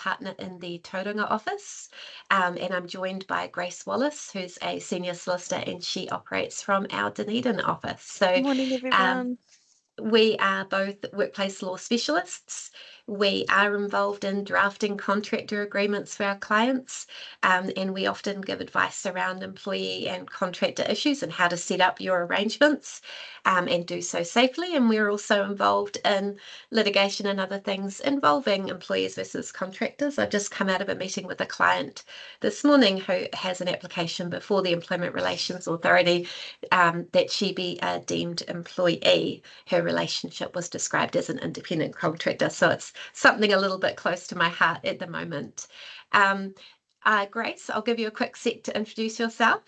partner in the Tauranga office, and I'm joined by Grace Wallace, who's a senior solicitor, and she operates from our Dunedin office. So Good morning, everyone. we are both workplace law specialists. We are involved in drafting contractor agreements for our clients, and we often give advice around employee and contractor issues and how to set up your arrangements and do so safely. And we're also involved in litigation and other things involving employees versus contractors. I've just come out of a meeting with a client this morning who has an application before the Employment Relations Authority that she be a deemed employee. Her relationship was described as an independent contractor, so it's something a little bit close to my heart at the moment. Grace, I'll give you a quick sec to introduce yourself.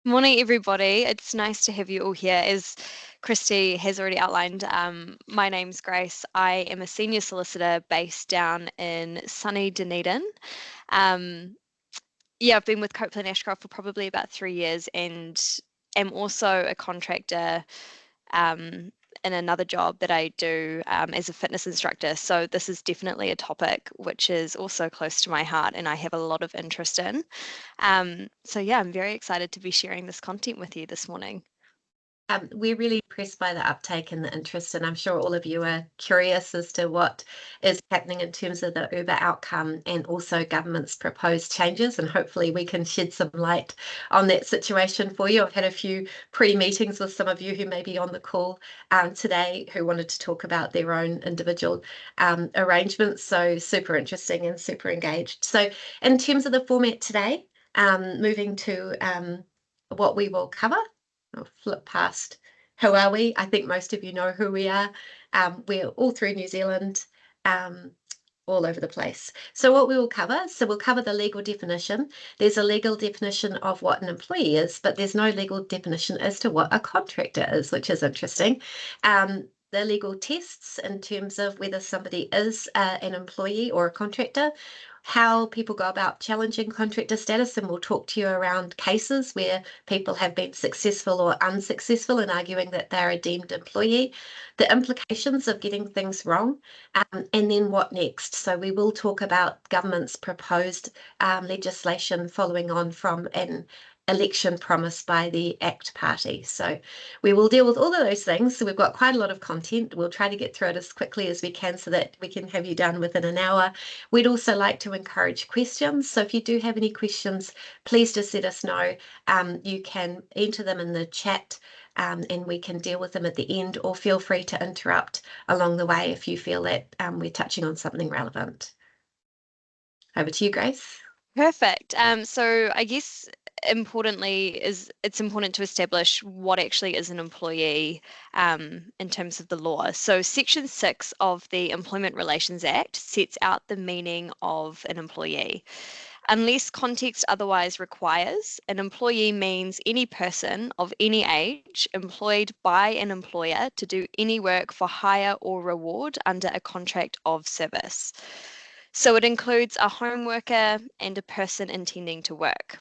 Morning, everybody. It's nice to have you all here. As Christy has already outlined, my name's Grace. I am a senior solicitor based down in sunny Dunedin. I've been with Copeland Ashcroft for probably about 3 years and am also a contractor in another job that I do as a fitness instructor. So this is definitely a topic which is also close to my heart and I have a lot of interest in. I'm very excited to be sharing this content with you this morning. We're really impressed by the uptake and the interest, and I'm sure all of you are curious as to what is happening in terms of the Uber outcome and also government's proposed changes, and hopefully we can shed some light on that situation for you. I've had a few pre-meetings with some of you who may be on the call today who wanted to talk about their own individual arrangements, so super interesting and super engaged. So in terms of the format today, moving to what we will cover, I'll flip past who are we. I think most of you know who we are. We're all through New Zealand, all over the place. So what we will cover, we'll cover the legal definition. There's a legal definition of what an employee is, but there's no legal definition as to what a contractor is, which is interesting. The legal tests in terms of whether somebody is an employee or a contractor, how people go about challenging contractor status, and we'll talk to you around cases where people have been successful or unsuccessful in arguing that they're a deemed employee, the implications of getting things wrong, and then what next. So we will talk about government's proposed legislation following on from an election promised by the ACT party. So we will deal with all of those things. So we've got quite a lot of content. We'll try to get through it as quickly as we can so that we can have you done within an hour. We'd also like to encourage questions. So if you do have any questions, please just let us know. You can enter them in the chat and we can deal with them at the end, or feel free to interrupt along the way if you feel that we're touching on something relevant. Over to you, Grace. Perfect. So I guess importantly it's important to establish what actually is an employee in terms of the law. So Section 6 of the Employment Relations Act sets out the meaning of an employee. Unless context otherwise requires, an employee means any person of any age employed by an employer to do any work for hire or reward under a contract of service. So it includes a home worker and a person intending to work.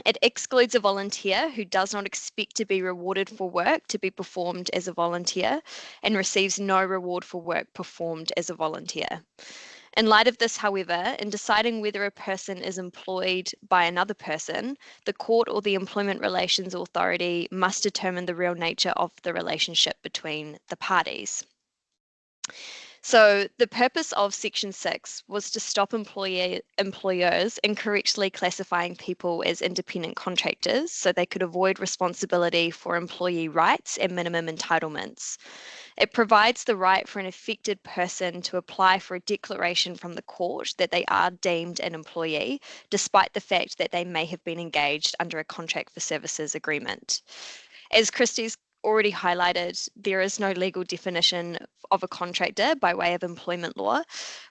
It excludes a volunteer who does not expect to be rewarded for work to be performed as a volunteer and receives no reward for work performed as a volunteer. In light of this, however, in deciding whether a person is employed by another person, the court or the Employment Relations Authority must determine the real nature of the relationship between the parties. So the purpose of Section 6 was to stop employers incorrectly classifying people as independent contractors so they could avoid responsibility for employee rights and minimum entitlements. It provides the right for an affected person to apply for a declaration from the court that they are deemed an employee, despite the fact that they may have been engaged under a contract for services agreement. As Christy's already highlighted, there is no legal definition of a contractor by way of employment law,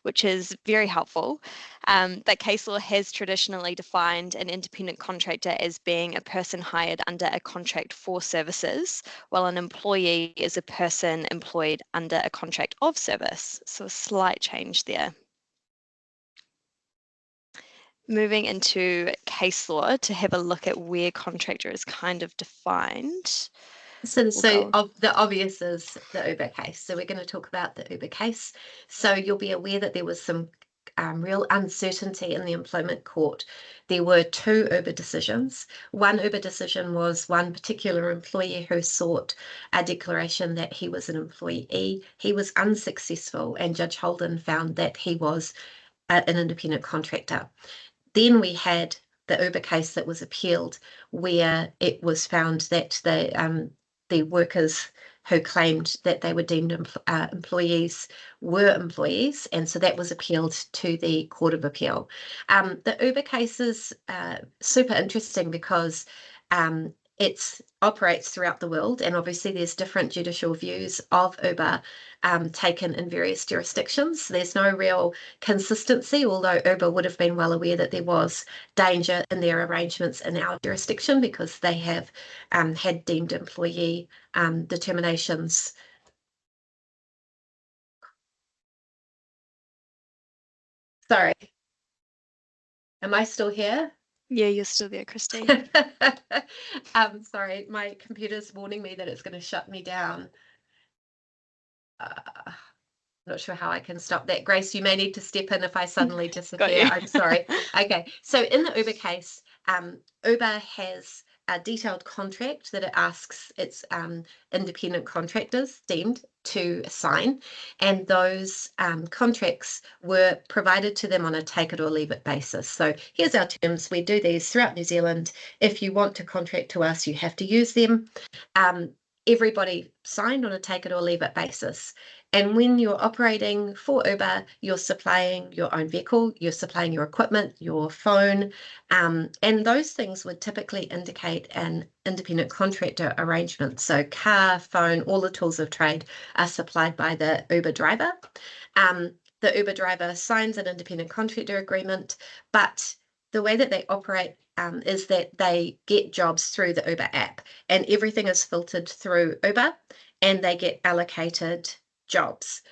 which is very helpful. But case law has traditionally defined an independent contractor as being a person hired under a contract for services, while an employee is a person employed under a contract of service. So a slight change there. Moving into case law to have a look at where contractor is kind of defined. So the obvious is the Uber case. So we're going to talk about the Uber case. So you'll be aware that there was some real uncertainty in the employment court, there were two Uber decisions. One Uber decision was one particular employee who sought a declaration that he was an employee. He was unsuccessful, and Judge Holden found that he was an independent contractor. Then we had the Uber case that was appealed, where it was found that the workers who claimed that they were deemed employees were employees, and so that was appealed to the Court of Appeal. The Uber case is super interesting because it operates throughout the world, and obviously there's different judicial views of Uber taken in various jurisdictions. There's no real consistency, although Uber would have been well aware that there was danger in their arrangements in our jurisdiction because they have had deemed employee determinations. Sorry, am I still here? Yeah, you're still there, Christine. Sorry, my computer's warning me that it's going to shut me down. Not sure how I can stop that. Grace, you may need to step in if I suddenly disappear. I'm sorry. Okay, so in the Uber case, Uber has a detailed contract that it asks its independent contractors deemed to sign, and those contracts were provided to them on a take it or leave it basis. So here's our terms. We do these throughout New Zealand. If you want to contract to us, you have to use them. Everybody signed on a take it or leave it basis. And when you're operating for Uber, you're supplying your own vehicle, you're supplying your equipment, your phone, and those things would typically indicate an independent contractor arrangement. So car, phone, all the tools of trade are supplied by the Uber driver. The Uber driver signs an independent contractor agreement, but the way that they operate is that they get jobs through the Uber app, and everything is filtered through Uber, and they get allocated jobs.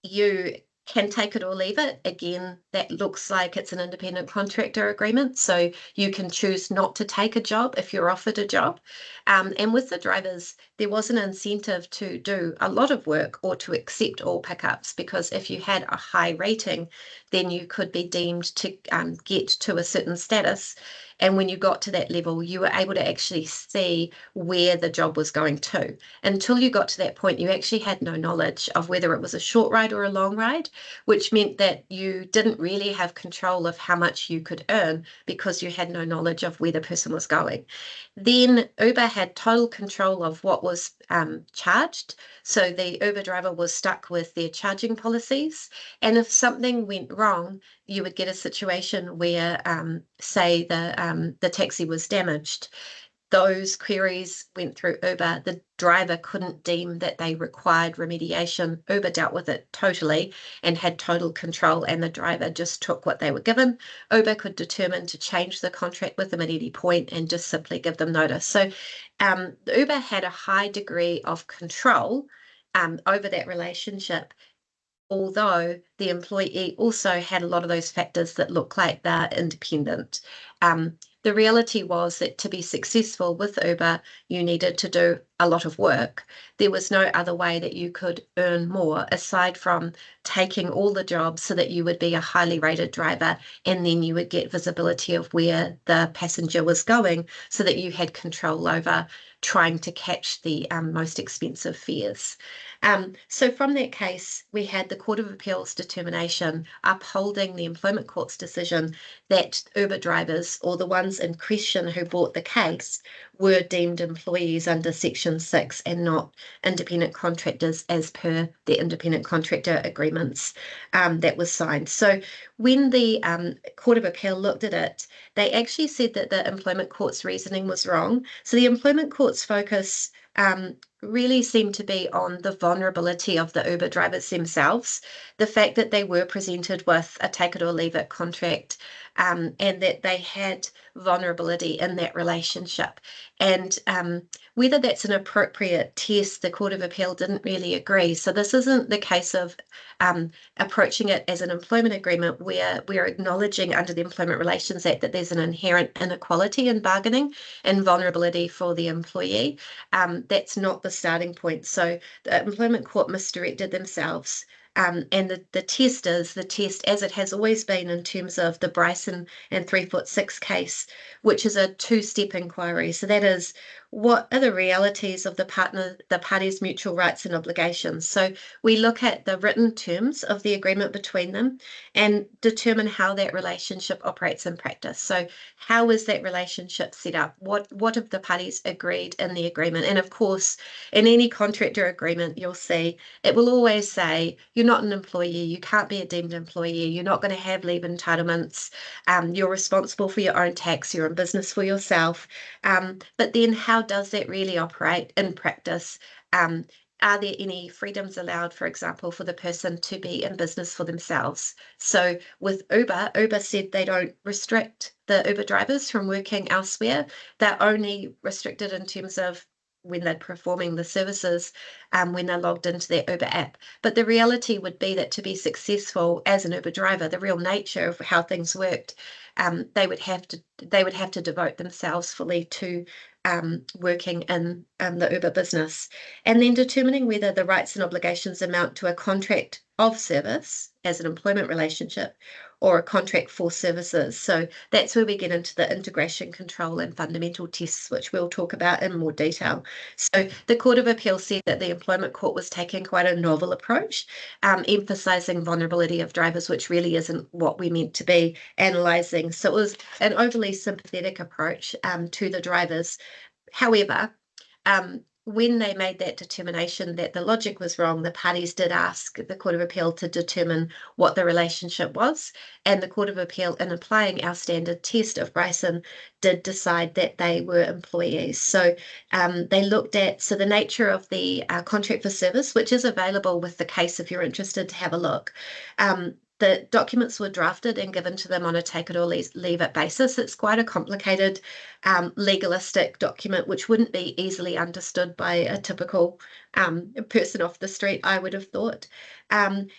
You can take it or leave it. Again, that looks like it's an independent contractor agreement, so you can choose not to take a job if you're offered a job. And with the drivers, there was an incentive to do a lot of work or to accept all pickups, because if you had a high rating, then you could be deemed to get to a certain status. And when you got to that level, you were able to actually see where the job was going to. Until you got to that point, you actually had no knowledge of whether it was a short ride or a long ride, which meant that you didn't really have control of how much you could earn because you had no knowledge of where the person was going. Then Uber had total control of what was charged. So the Uber driver was stuck with their charging policies. And if something went wrong, you would get a situation where, say, the taxi was damaged. Those queries went through Uber. The driver couldn't deem that they required remediation. Uber dealt with it totally and had total control, and the driver just took what they were given. Uber could determine to change the contract with them at any point and just simply give them notice. So Uber had a high degree of control over that relationship, although the employee also had a lot of those factors that look like they're independent. The reality was that to be successful with Uber, you needed to do a lot of work. There was no other way that you could earn more aside from taking all the jobs so that you would be a highly rated driver, and then you would get visibility of where the passenger was going so that you had control over trying to catch the most expensive fares. So from that case, we had the Court of Appeal's determination upholding the Employment Court's decision that Uber drivers, or the ones in question who brought the case, were deemed employees under Section 6 and not independent contractors as per the independent contractor agreements that was signed. So when the Court of Appeal looked at it, they actually said that the Employment Court's reasoning was wrong. So the Employment Court's focus really seemed to be on the vulnerability of the Uber drivers themselves, the fact that they were presented with a take it or leave it contract, and that they had vulnerability in that relationship. And whether that's an appropriate test, the Court of Appeal didn't really agree. So this isn't the case of approaching it as an employment agreement where we're acknowledging under the Employment Relations Act that there's an inherent inequality in bargaining and vulnerability for the employee. That's not the starting point. So the Employment Court misdirected themselves. And the test is the test as it has always been in terms of the Bryson and 3'6" case, which is a two-step inquiry. So that is, what are the realities of the parties' mutual rights and obligations? So we look at the written terms of the agreement between them and determine how that relationship operates in practice. So how is that relationship set up? What have the parties agreed in the agreement? And of course, in any contractor agreement, you'll see it will always say you're not an employee, you can't be a deemed employee, you're not going to have leave entitlements, you're responsible for your own tax, you're in business for yourself. But then how does that really operate in practice? Are there any freedoms allowed, for example, for the person to be in business for themselves? So with Uber said they don't restrict the Uber drivers from working elsewhere. They're only restricted in terms of when they're performing the services, when they're logged into their Uber app. But the reality would be that to be successful as an Uber driver, the real nature of how things worked, they would have to devote themselves fully to working in the Uber business, and then determining whether the rights and obligations amount to a contract of service as an employment relationship or a contract for services. So that's where we get into the integration control and fundamental tests, which we'll talk about in more detail. So the Court of Appeal said that the Employment Court was taking quite a novel approach, emphasising vulnerability of drivers, which really isn't what we meant to be analysing. So it was an overly sympathetic approach to the drivers. However, when they made that determination that the logic was wrong, the parties did ask the Court of Appeal to determine what the relationship was, and the Court of Appeal, in applying our standard test of Bryson, did decide that they were employees. So they looked at the nature of the contract for service, which is available with the case if you're interested to have a look. The documents were drafted and given to them on a take it or leave it basis. It's quite a complicated legalistic document, which wouldn't be easily understood by a typical person off the street, I would have thought. And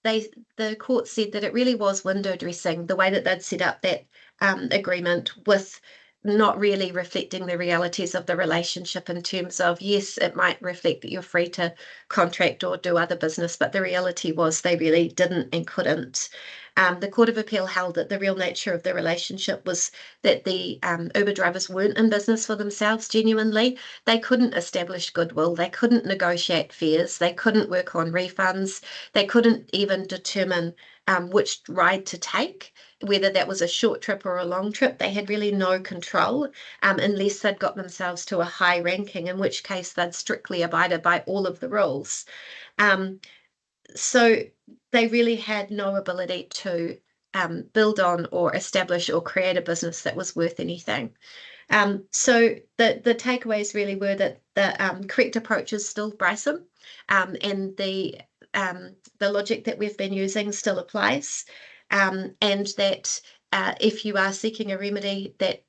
the court said that it really was window dressing, the way that they'd set up that agreement, with not really reflecting the realities of the relationship in terms of, yes, it might reflect that you're free to contract or do other business, but the reality was they really didn't and couldn't. The Court of Appeal held that the real nature of the relationship was that the Uber drivers weren't in business for themselves genuinely. They couldn't establish goodwill. They couldn't negotiate fares. They couldn't work on refunds. They couldn't even determine which ride to take, whether that was a short trip or a long trip. They had really no control unless they'd got themselves to a high ranking, in which case they'd strictly abided by all of the rules. So they really had no ability to build on or establish or create a business that was worth anything. So the takeaways really were that the correct approach is still Bryson, and the logic that we've been using still applies, and that if you are seeking a remedy, that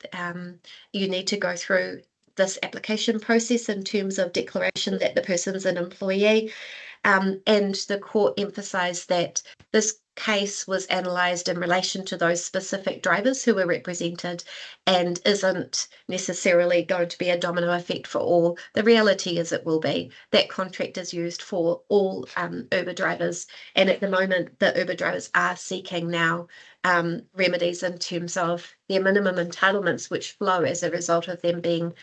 you need to go through this application process in terms of declaration that the person's an employee. And the court emphasised that this case was analysed in relation to those specific drivers who were represented and isn't necessarily going to be a domino effect for all. The reality is it will be. That contract is used for all Uber drivers, and at the moment the Uber drivers are seeking now remedies in terms of their minimum entitlements, which flow as a result of them being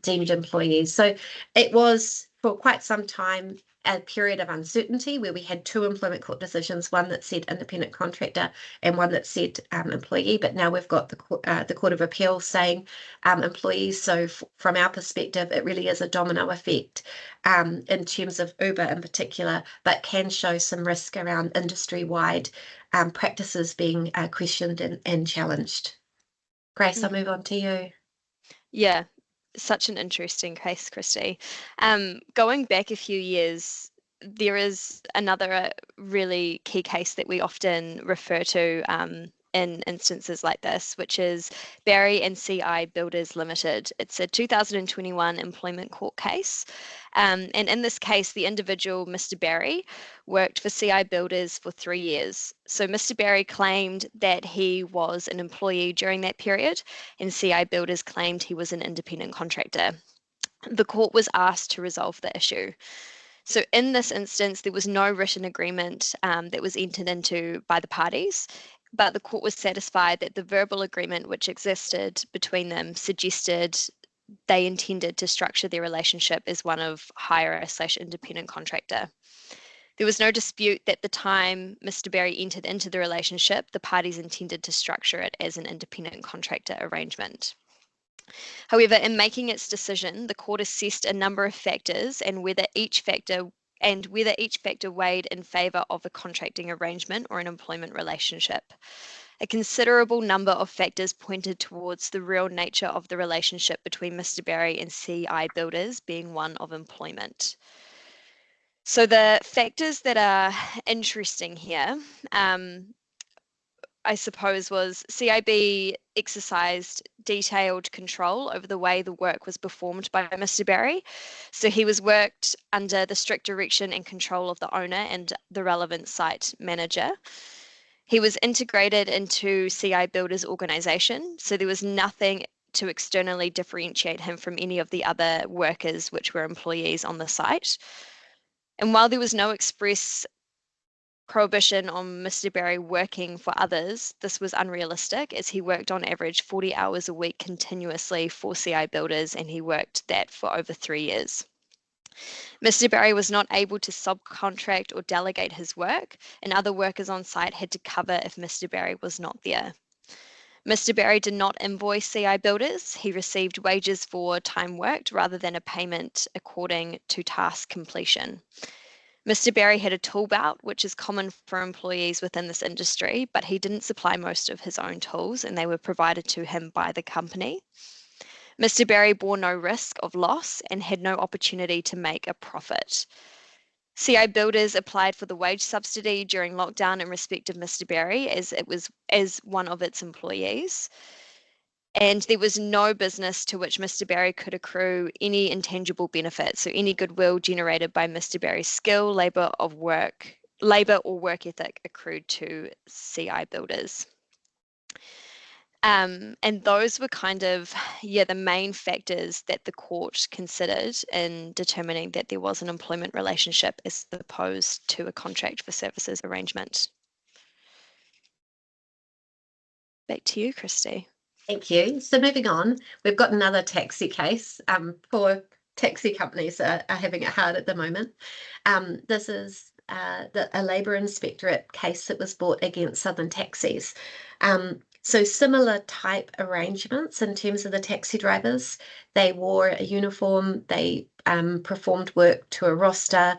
deemed employees. So it was for quite some time a period of uncertainty where we had two employment court decisions, one that said independent contractor and one that said employee, but now we've got the Court of Appeal saying employees. So from our perspective, it really is a domino effect in terms of Uber in particular, but can show some risk around industry-wide practices being questioned and challenged. Grace, I'll move on to you. Yeah, such an interesting case, Christy. Going back a few years, there is another really key case that we often refer to in instances like this, which is Barry and CI Builders Limited. It's a 2021 employment court case. And in this case, the individual, Mr. Barry, worked for CI Builders for 3 years. So Mr. Barry claimed that he was an employee during that period, and CI Builders claimed he was an independent contractor. The court was asked to resolve the issue. So in this instance, there was no written agreement that was entered into by the parties, but the court was satisfied that the verbal agreement which existed between them suggested they intended to structure their relationship as one of hire/independent contractor. There was no dispute that the time Mr. Berry entered into the relationship, the parties intended to structure it as an independent contractor arrangement. However, in making its decision, the court assessed a number of factors and whether each factor weighed in favour of a contracting arrangement or an employment relationship. A considerable number of factors pointed towards the real nature of the relationship between Mr. Berry and CI Builders being one of employment. So the factors that are interesting here, I suppose, was CIB exercised detailed control over the way the work was performed by Mr. Berry. So he was worked under the strict direction and control of the owner and the relevant site manager. He was integrated into CI Builders organisation, so there was nothing to externally differentiate him from any of the other workers which were employees on the site. And while there was no express prohibition on Mr. Berry working for others, this was unrealistic as he worked on average 40 hours a week continuously for CI Builders, and he worked that for over 3 years. Mr. Berry was not able to subcontract or delegate his work, and other workers on site had to cover if Mr. Berry was not there. Mr. Berry did not invoice CI Builders. He received wages for time worked rather than a payment according to task completion. Mr. Berry had a tool belt, which is common for employees within this industry, but he didn't supply most of his own tools and they were provided to him by the company. Mr. Berry bore no risk of loss and had no opportunity to make a profit. CI Builders applied for the wage subsidy during lockdown in respect of Mr. Berry as one of its employees. And there was no business to which Mr. Berry could accrue any intangible benefit, so any goodwill generated by Mr. Berry's skill, labour or work ethic accrued to CI Builders. And those were kind of, the main factors that the court considered in determining that there was an employment relationship as opposed to a contract for services arrangement. Back to you, Christy. Thank you. So moving on, we've got another taxi case. Poor taxi companies are having it hard at the moment. This is a labour inspectorate case that was brought against Southern Taxis. So similar type arrangements in terms of the taxi drivers. They wore a uniform, they performed work to a roster,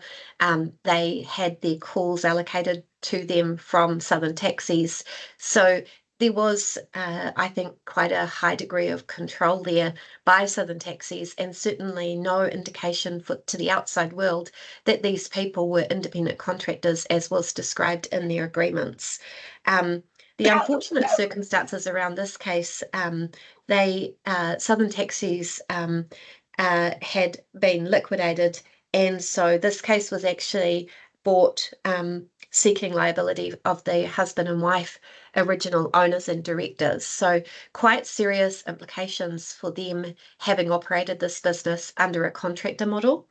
they had their calls allocated to them from Southern Taxis. So there was, I think, quite a high degree of control there by Southern Taxis, and certainly no indication to the outside world that these people were independent contractors as was described in their agreements. The unfortunate circumstances around this case, Southern Taxis had been liquidated, and so this case was actually brought seeking liability of the husband and wife original owners and directors. So quite serious implications for them having operated this business under a contractor model.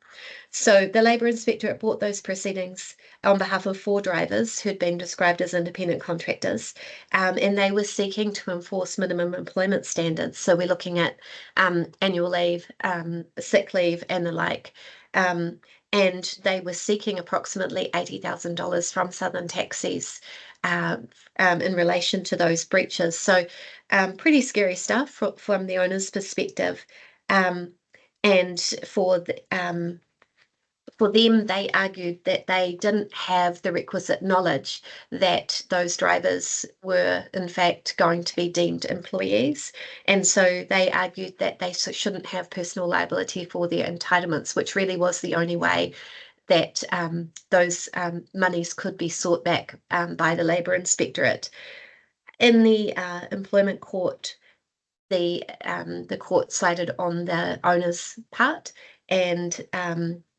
So the Labour Inspectorate brought those proceedings on behalf of 4 drivers who'd been described as independent contractors, and they were seeking to enforce minimum employment standards. So we're looking at annual leave, sick leave and the like. And they were seeking approximately $80,000 from Southern Taxis in relation to those breaches. So pretty scary stuff from the owner's perspective. And for them, they argued that they didn't have the requisite knowledge that those drivers were, in fact, going to be deemed employees. And so they argued that they shouldn't have personal liability for their entitlements, which really was the only way that those monies could be sought back by the Labour Inspectorate. In the employment court, the court sided on the owner's part, and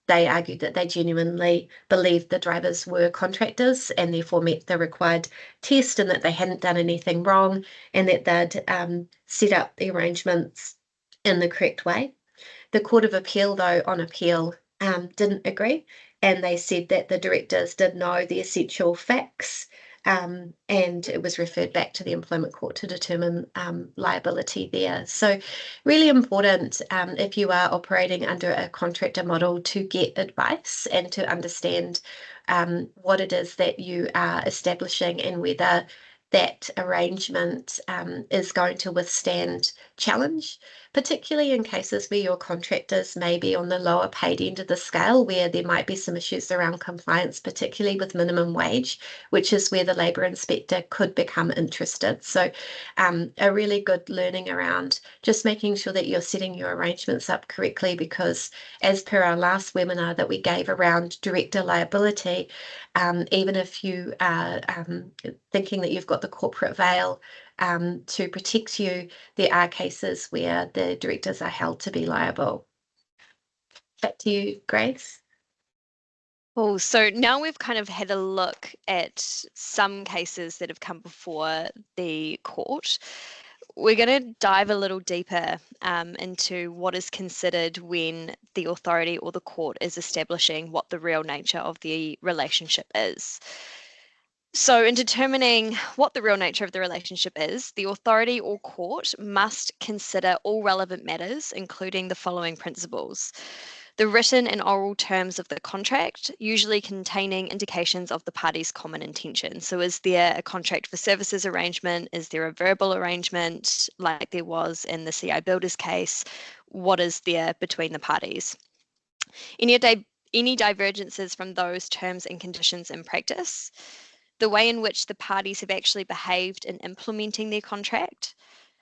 they argued that they genuinely believed the drivers were contractors and therefore met the required test, and that they hadn't done anything wrong, and that they'd set up the arrangements in the correct way. The Court of Appeal, though, on appeal, didn't agree, and they said that the directors did know the essential facts, and it was referred back to the employment court to determine liability there. So really important if you are operating under a contractor model to get advice and to understand what it is that you are establishing and whether that arrangement is going to withstand challenge, particularly in cases where your contractors may be on the lower paid end of the scale, where there might be some issues around compliance, particularly with minimum wage, which is where the labour inspector could become interested. So a really good learning around just making sure that you're setting your arrangements up correctly, because as per our last webinar that we gave around director liability, even if you are thinking that you've got the corporate veil to protect you, there are cases where the directors are held to be liable. Back to you, Grace. Cool. So now we've kind of had a look at some cases that have come before the court. We're going to dive a little deeper into what is considered when the authority or the court is establishing what the real nature of the relationship is. So in determining what the real nature of the relationship is, the authority or court must consider all relevant matters, including the following principles. The written and oral terms of the contract, usually containing indications of the parties' common intention. So is there a contract for services arrangement? Is there a verbal arrangement like there was in the CI Builders case? What is there between the parties? Any divergences from those terms and conditions in practice, the way in which the parties have actually behaved in implementing their contract,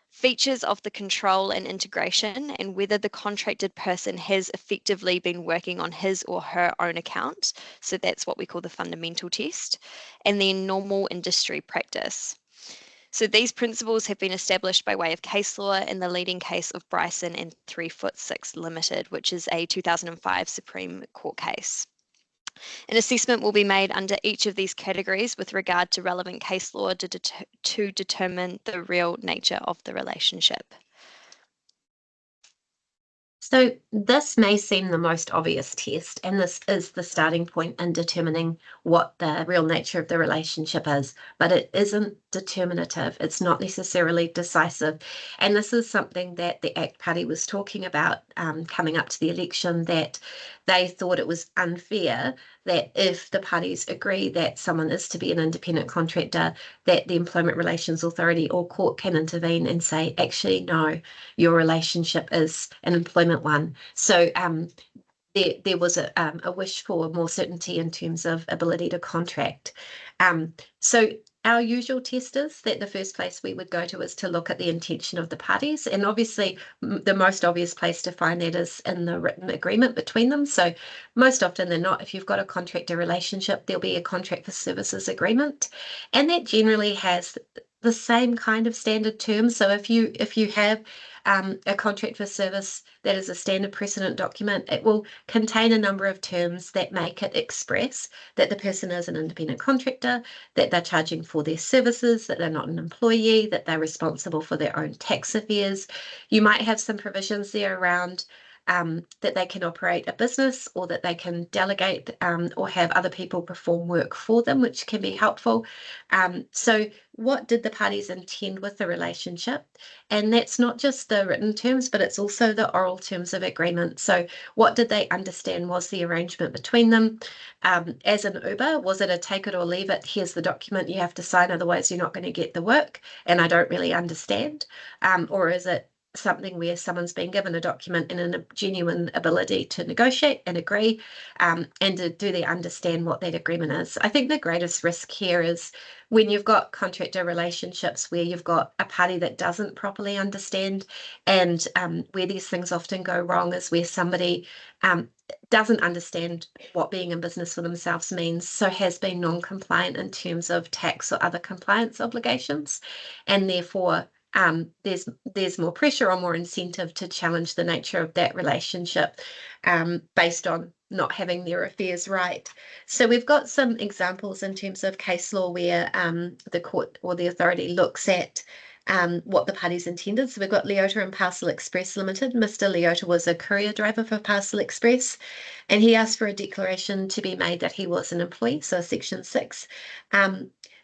features of the control and integration, and whether the contracted person has effectively been working on his or her own account. So that's what we call the fundamental test, and then normal industry practice. So these principles have been established by way of case law in the leading case of Bryson and 3 Foot 6 Limited, which is a 2005 Supreme Court case. An assessment will be made under each of these categories with regard to relevant case law to determine the real nature of the relationship. So this may seem the most obvious test, and this is the starting point in determining what the real nature of the relationship is, but it isn't determinative. It's not necessarily decisive. And this is something that the ACT Party was talking about coming up to the election, that they thought it was unfair that if the parties agree that someone is to be an independent contractor, that the Employment Relations Authority or court can intervene and say, actually, no, your relationship is an employment one. So there was a wish for more certainty in terms of ability to contract. So our usual test is that the first place we would go to is to look at the intention of the parties. And obviously, the most obvious place to find that is in the written agreement between them. So most often than not, if you've got a contractor relationship, there'll be a contract for services agreement. And that generally has the same kind of standard terms. So if you have a contract for service that is a standard precedent document, it will contain a number of terms that make it express that the person is an independent contractor, that they're charging for their services, that they're not an employee, that they're responsible for their own tax affairs. You might have some provisions there around that they can operate a business, or that they can delegate or have other people perform work for them, which can be helpful. So what did the parties intend with the relationship? And that's not just the written terms, but it's also the oral terms of agreement. So what did they understand was the arrangement between them? As an Uber, was it a take it or leave it? Here's the document you have to sign, otherwise you're not going to get the work, and I don't really understand. Or is it something where someone's been given a document and a genuine ability to negotiate and agree, and do they understand what that agreement is? I think the greatest risk here is when you've got contractor relationships where you've got a party that doesn't properly understand, and where these things often go wrong is where somebody doesn't understand what being in business for themselves means, so has been non-compliant in terms of tax or other compliance obligations, and therefore there's more pressure or more incentive to challenge the nature of that relationship based on not having their affairs right. So we've got some examples in terms of case law where the court or the authority looks at what the parties intended. So we've got Leota and Parcel Express Limited. Mr. Leota was a courier driver for Parcel Express, and he asked for a declaration to be made that he was an employee, so Section 6.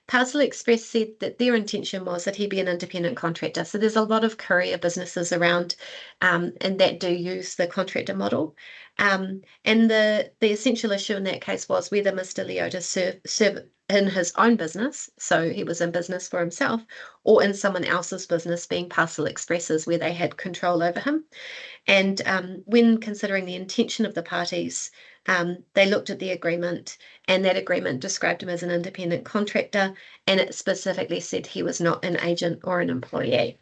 Parcel Express said that their intention was that he be an independent contractor. So there's a lot of courier businesses around and that do use the contractor model. And the essential issue in that case was whether Mr. Leota served in his own business, so he was in business for himself, or in someone else's business, being Parcel Express's, where they had control over him. And when considering the intention of the parties, they looked at the agreement, and that agreement described him as an independent contractor, and it specifically said he was not an agent or an employee.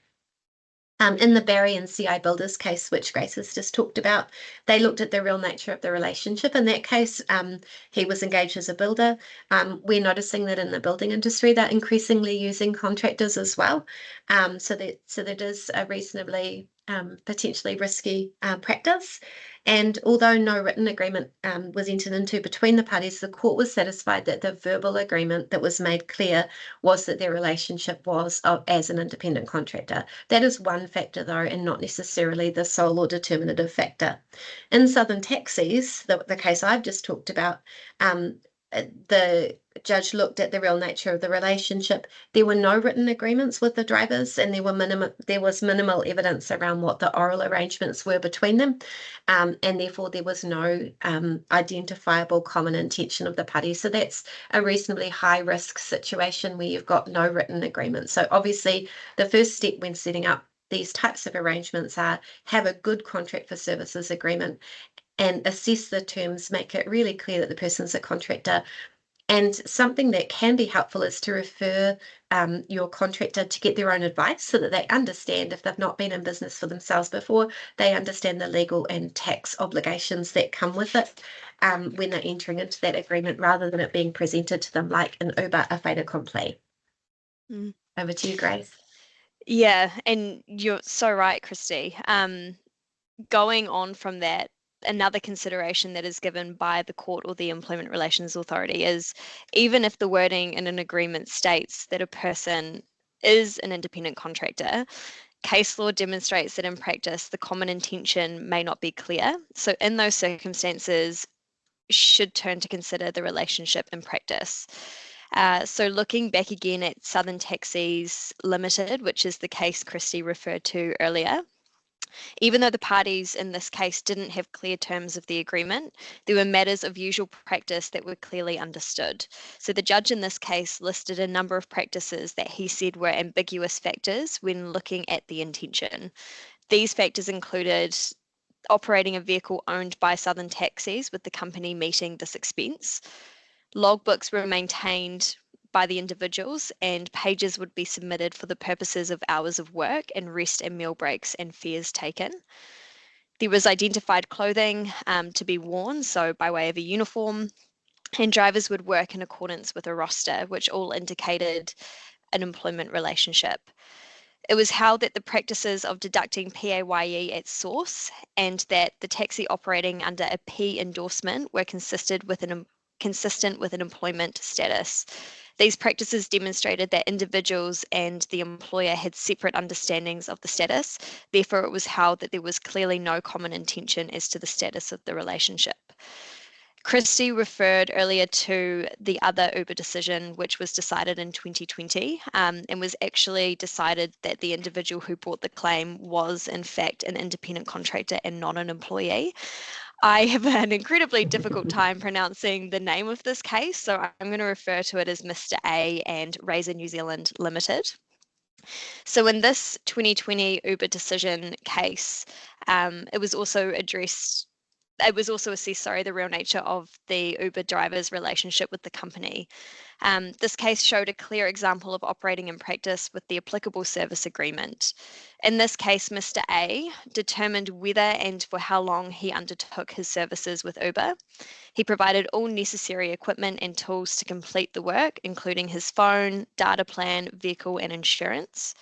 In the Barry and CI Builders case, which Grace has just talked about, they looked at the real nature of the relationship. In that case, he was engaged as a builder. We're noticing that in the building industry, they're increasingly using contractors as well. So that is a reasonably potentially risky practice. And although no written agreement was entered into between the parties, the court was satisfied that the verbal agreement that was made clear was that their relationship was as an independent contractor. That is one factor, though, and not necessarily the sole or determinative factor. In Southern Taxis, the case I've just talked about, the judge looked at the real nature of the relationship. There were no written agreements with the drivers, and there was minimal evidence around what the oral arrangements were between them, and therefore there was no identifiable common intention of the parties. So that's a reasonably high risk situation where you've got no written agreement. So obviously the first step when setting up these types of arrangements are have a good contract for services agreement and assess the terms, make it really clear that the person's a contractor. And something that can be helpful is to refer your contractor to get their own advice so that they understand, if they've not been in business for themselves before, they understand the legal and tax obligations that come with it when they're entering into that agreement, rather than it being presented to them like an Uber a fait accompli. Over to you, Grace. Yeah, and you're so right, Christy. Going on from that, another consideration that is given by the court or the Employment Relations Authority is, even if the wording in an agreement states that a person is an independent contractor, case law demonstrates that in practice the common intention may not be clear. So in those circumstances, should turn to consider the relationship in practice. So looking back again at Southern Taxis Limited, which is the case Christy referred to earlier, even though the parties in this case didn't have clear terms of the agreement, there were matters of usual practice that were clearly understood. So the judge in this case listed a number of practices that he said were ambiguous factors when looking at the intention. These factors included operating a vehicle owned by Southern Taxis with the company meeting this expense. Logbooks were maintained by the individuals, and pages would be submitted for the purposes of hours of work and rest and meal breaks and fares taken. There was identified clothing to be worn, so by way of a uniform, and drivers would work in accordance with a roster, which all indicated an employment relationship. It was held that the practices of deducting PAYE at source and that the taxi operating under a P endorsement were consistent with an employment status. These practices demonstrated that individuals and the employer had separate understandings of the status. Therefore, it was held that there was clearly no common intention as to the status of the relationship. Christy referred earlier to the other Uber decision, which was decided in 2020, and was actually decided that the individual who brought the claim was, in fact, an independent contractor and not an employee. I have an incredibly difficult time pronouncing the name of this case, so I'm going to refer to it as Mr. A and Razor New Zealand Limited. So in this 2020 Uber decision case, it was also assessed, the real nature of the Uber driver's relationship with the company. This case showed a clear example of operating in practice with the applicable service agreement. In this case, Mr. A determined whether and for how long he undertook his services with Uber. He provided all necessary equipment and tools to complete the work, including his phone, data plan, vehicle, and insurance.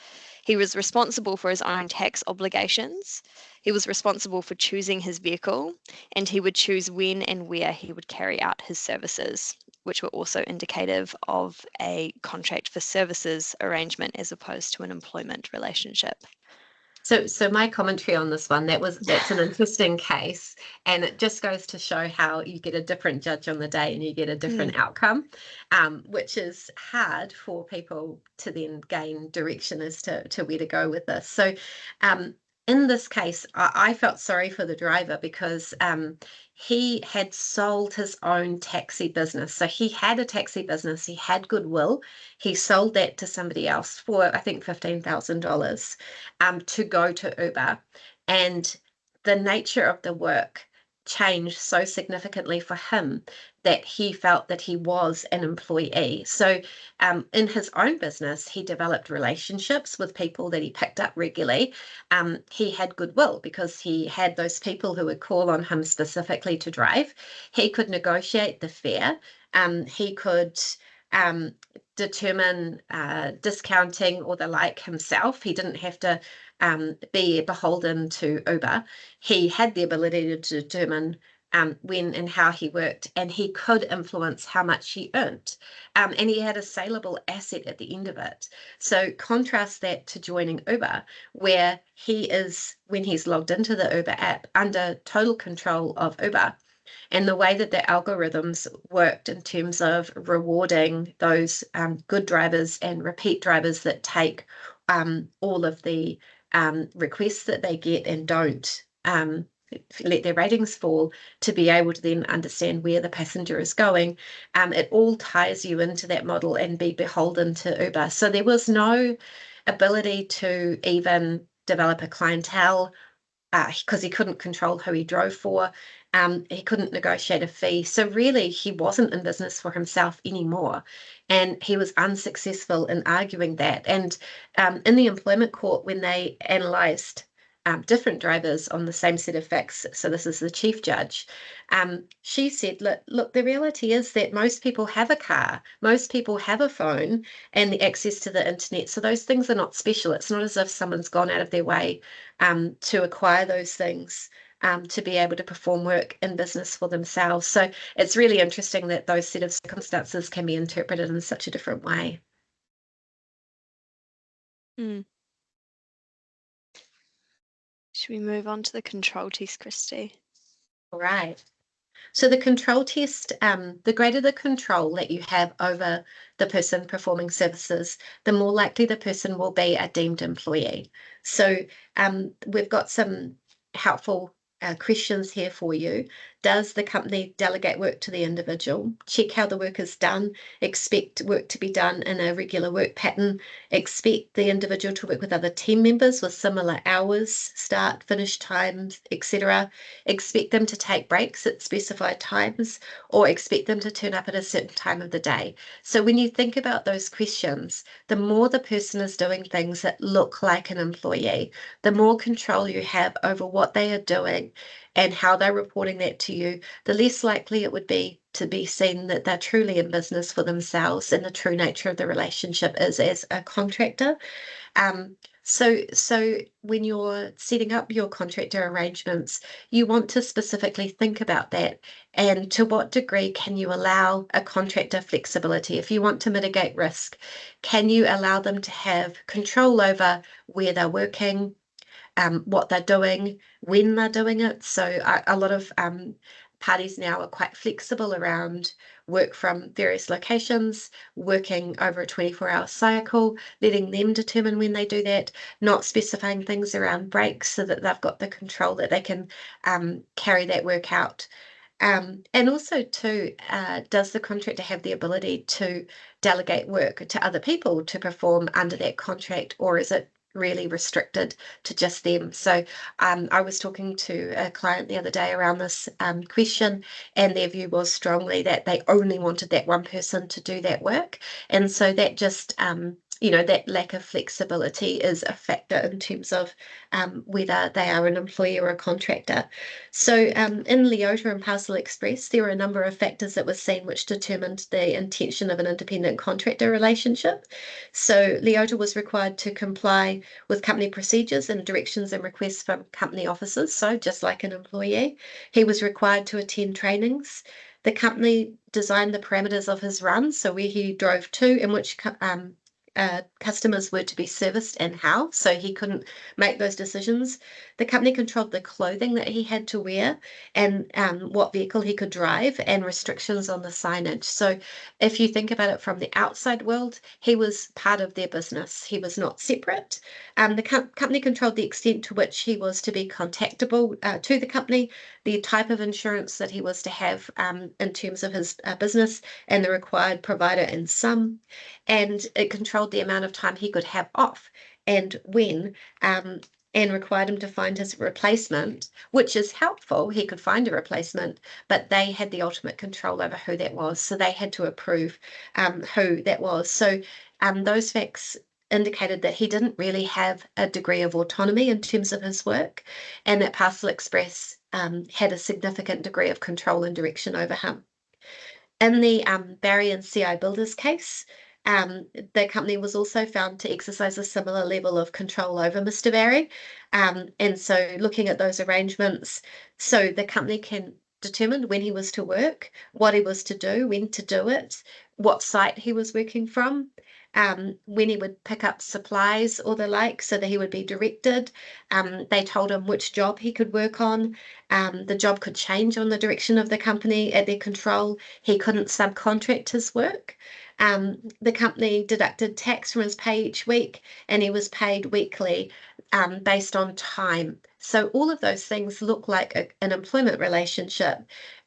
He was responsible for his own tax obligations. He was responsible for choosing his vehicle, and he would choose when and where he would carry out his services. which were also indicative of a contract for services arrangement as opposed to an employment relationship. So my commentary on this one, that's an interesting case, and it just goes to show how you get a different judge on the day and you get a different outcome, which is hard for people to then gain direction as to where to go with this. So in this case, I felt sorry for the driver because he had sold his own taxi business. So he had a taxi business, he had goodwill. He sold that to somebody else for, I think, $15,000 to go to Uber. And the nature of the work changed so significantly for him that he felt that he was an employee. So in his own business, he developed relationships with people that he picked up regularly. He had goodwill because he had those people who would call on him specifically to drive. He could negotiate the fare. He could determine discounting or the like himself. He didn't have to be beholden to Uber. He had the ability to determine when and how he worked, and he could influence how much he earned. And he had a saleable asset at the end of it. So contrast that to joining Uber, where he is, when he's logged into the Uber app, under total control of Uber. And the way that the algorithms worked in terms of rewarding those good drivers and repeat drivers that take all of the requests that they get and don't let their ratings fall, to be able to then understand where the passenger is going. It all ties you into that model and be beholden to Uber. So there was no ability to even develop a clientele because he couldn't control who he drove for. He couldn't negotiate a fee. So really, he wasn't in business for himself anymore. And he was unsuccessful in arguing that. And in the employment court, when they analysed different drivers on the same set of facts, so this is the chief judge, she said, look, the reality is that most people have a car, most people have a phone and the access to the internet. So those things are not special. It's not as if someone's gone out of their way to acquire those things to be able to perform work in business for themselves. So it's really interesting that those set of circumstances can be interpreted in such a different way. Should we move on to the control test, Christy? All right. So the control test, the greater the control that you have over the person performing services, the more likely the person will be a deemed employee. So we've got some helpful questions here for you. Does the company delegate work to the individual? Check how the work is done. Expect work to be done in a regular work pattern. Expect the individual to work with other team members with similar hours, start, finish times, etc. Expect them to take breaks at specified times, or expect them to turn up at a certain time of the day. So when you think about those questions, the more the person is doing things that look like an employee, the more control you have over what they are doing and how they're reporting that to you, the less likely it would be to be seen that they're truly in business for themselves and the true nature of the relationship is as a contractor. So when you're setting up your contractor arrangements, you want to specifically think about that. And to what degree can you allow a contractor flexibility? If you want to mitigate risk, can you allow them to have control over where they're working, what they're doing, when they're doing it? So a lot of parties now are quite flexible around work from various locations, working over a 24-hour cycle, letting them determine when they do that, not specifying things around breaks so that they've got the control that they can carry that work out. And also too, does the contractor have the ability to delegate work to other people to perform under that contract, or is it really restricted to just them? So I was talking to a client the other day around this question, and their view was strongly that they only wanted that one person to do that work. And so that just that lack of flexibility is a factor in terms of whether they are an employee or a contractor. So in Leota and Parcel Express, there were a number of factors that were seen which determined the intention of an independent contractor relationship. So Leota was required to comply with company procedures and directions and requests from company officers, so just like an employee. He was required to attend trainings, The company designed the parameters of his run, so where he drove to, in which customers were to be serviced and how, so he couldn't make those decisions. The company controlled the clothing that he had to wear and what vehicle he could drive and restrictions on the signage. So if you think about it from the outside world, he was part of their business. He was not separate. The company controlled the extent to which he was to be contactable to the company, the type of insurance that he was to have in terms of his business, and the required provider and sum. And it controlled the amount of time he could have off and when, and required him to find his replacement, which is helpful. He could find a replacement, but they had the ultimate control over who that was. So they had to approve who that was. So those facts indicated that he didn't really have a degree of autonomy in terms of his work, and that Parcel Express had a significant degree of control and direction over him. In the Barry and CI Builders case, the company was also found to exercise a similar level of control over Mr. Barry. And so looking at those arrangements, so the company can determine when he was to work, what he was to do, when to do it, what site he was working from, when he would pick up supplies or the like, so that he would be directed. They told him which job he could work on. The job could change on the direction of the company at their control. He couldn't subcontract his work. The company deducted tax from his pay each week, and he was paid weekly based on time. So all of those things look like an employment relationship.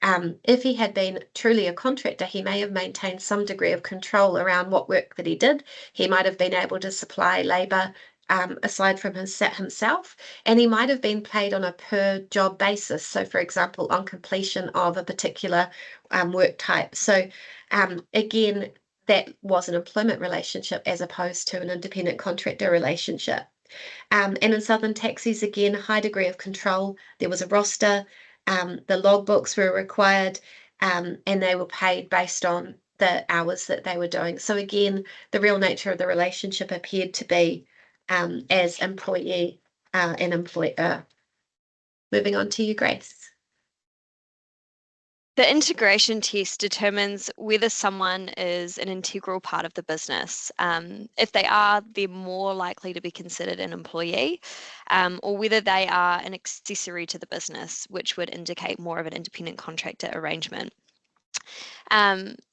If he had been truly a contractor, he may have maintained some degree of control around what work that he did. He might have been able to supply labour aside from himself, and he might have been paid on a per job basis. So, for example, on completion of a particular work type. So, again, that was an employment relationship as opposed to an independent contractor relationship. And in Southern Taxis, again, high degree of control. There was a roster, the logbooks were required, and they were paid based on the hours that they were doing. So again, the real nature of the relationship appeared to be as employee and employer. Moving on to you, Grace. The integration test determines whether someone is an integral part of the business. If they are, they're more likely to be considered an employee, or whether they are an accessory to the business, which would indicate more of an independent contractor arrangement.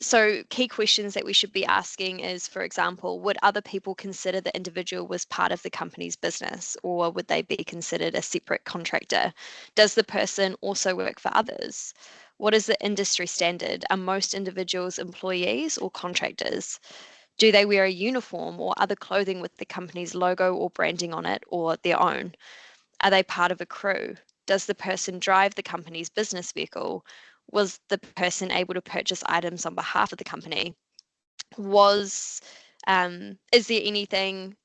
So key questions that we should be asking is, for example, would other people consider the individual was part of the company's business, or would they be considered a separate contractor? Does the person also work for others? What is the industry standard? Are most individuals employees or contractors? Do they wear a uniform or other clothing with the company's logo or branding on it, or their own? Are they part of a crew? Does the person drive the company's business vehicle? Was the person able to purchase items on behalf of the company? Is there anything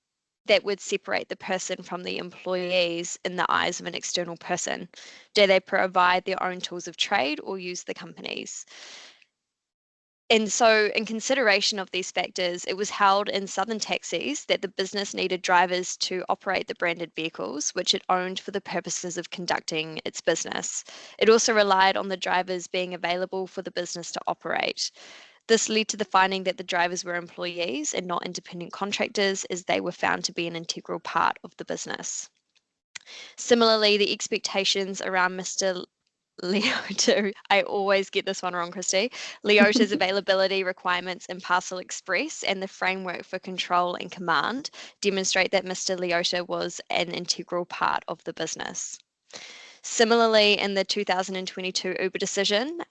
that would separate the person from the employees in the eyes of an external person? Do they provide their own tools of trade or use the company's? And so, in consideration of these factors, it was held in Southern Taxis that the business needed drivers to operate the branded vehicles, which it owned for the purposes of conducting its business. It also relied on the drivers being available for the business to operate. This led to the finding that the drivers were employees and not independent contractors, as they were found to be an integral part of the business. Similarly, the expectations around Mr. Leota, I always get this one wrong, Christy. Leota's availability requirements in Parcel Express and the framework for control and command demonstrate that Mr. Leota was an integral part of the business. Similarly, in the 2022 Uber decision,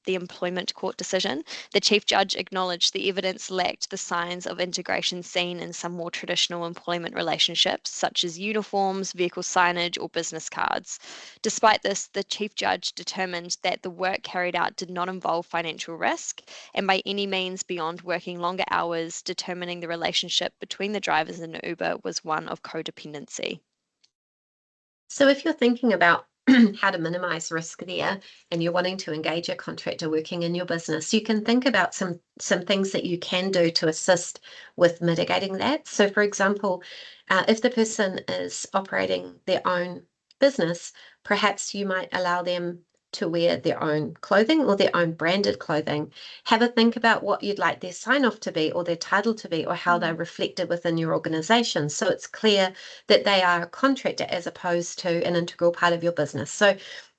the employment court decision, the chief judge acknowledged the evidence lacked the signs of integration seen in some more traditional employment relationships, such as uniforms, vehicle signage, or business cards. Despite this, the chief judge determined that the work carried out did not involve financial risk, and by any means beyond working longer hours, determining the relationship between the drivers and Uber was one of codependency. So if you're thinking about how to minimize risk there and you're wanting to engage a contractor working in your business, you can think about some things that you can do to assist with mitigating that. So for example, if the person is operating their own business, perhaps you might allow them to wear their own clothing or their own branded clothing, have a think about what you'd like their sign-off to be or their title to be or how they're reflected within your organization. So it's clear that they are a contractor as opposed to an integral part of your business. So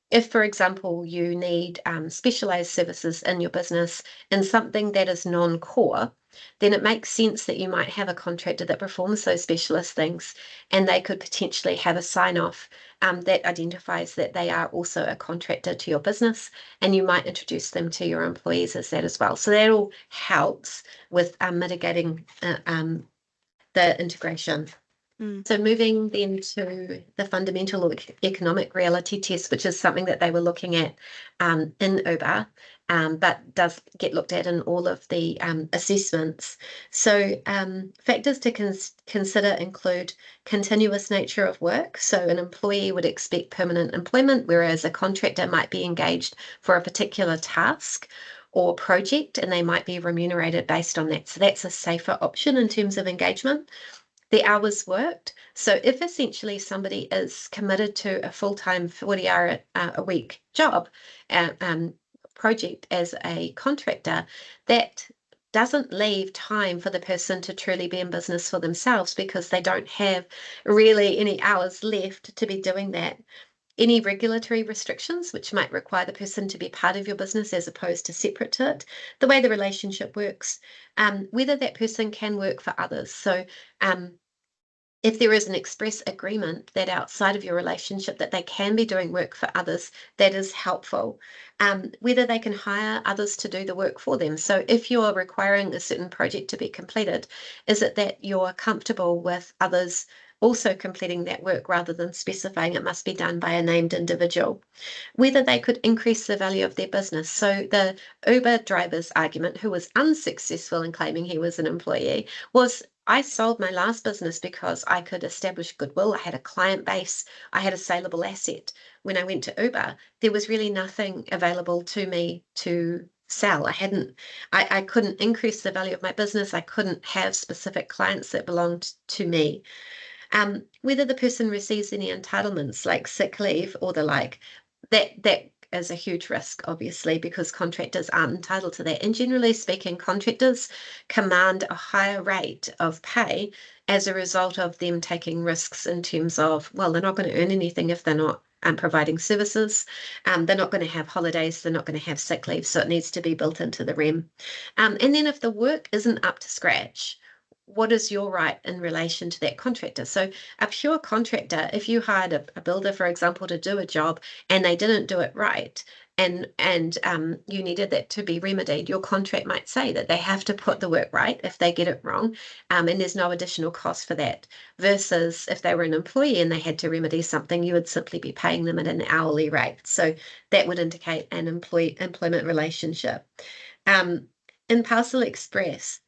if, for example, you need specialized services in your business in something that is non-core, then it makes sense that you might have a contractor that performs those specialist things, and they could potentially have a sign-off that identifies that they are also a contractor to your business, and you might introduce them to your employees as that as well. So that all helps with mitigating the integration. So moving then to the fundamental or economic reality test, which is something that they were looking at in Uber, but does get looked at in all of the assessments. So factors to consider include continuous nature of work. So an employee would expect permanent employment, whereas a contractor might be engaged for a particular task or project, and they might be remunerated based on that. So that's a safer option in terms of engagement. The hours worked. So if essentially somebody is committed to a full-time 40-hour a week job project as a contractor, that doesn't leave time for the person to truly be in business for themselves because they don't have really any hours left to be doing that. Any regulatory restrictions, which might require the person to be part of your business as opposed to separate to it, the way the relationship works, whether that person can work for others. So if there is an express agreement that outside of your relationship that they can be doing work for others, that is helpful. Whether they can hire others to do the work for them. So if you're requiring a certain project to be completed, is it that you're comfortable with others also completing that work rather than specifying it must be done by a named individual? Whether they could increase the value of their business. So the Uber driver's argument, who was unsuccessful in claiming he was an employee, was I sold my last business because I could establish goodwill. I had a client base. I had a saleable asset. When I went to Uber, there was really nothing available to me to sell. I couldn't increase the value of my business. I couldn't have specific clients that belonged to me. Whether the person receives any entitlements like sick leave or the like, that is a huge risk, obviously, because contractors aren't entitled to that. And generally speaking, contractors command a higher rate of pay as a result of them taking risks in terms of, well, they're not going to earn anything if they're not providing services. They're not going to have holidays. They're not going to have sick leave. So it needs to be built into the REM. And then if the work isn't up to scratch, what is your right in relation to that contractor? So a pure contractor, if you hired a builder, for example, to do a job and they didn't do it right, and you needed that to be remedied, your contract might say that they have to put the work right if they get it wrong, and there's no additional cost for that. Versus if they were an employee and they had to remedy something, you would simply be paying them at an hourly rate. So that would indicate an employment relationship. In Parcel Express,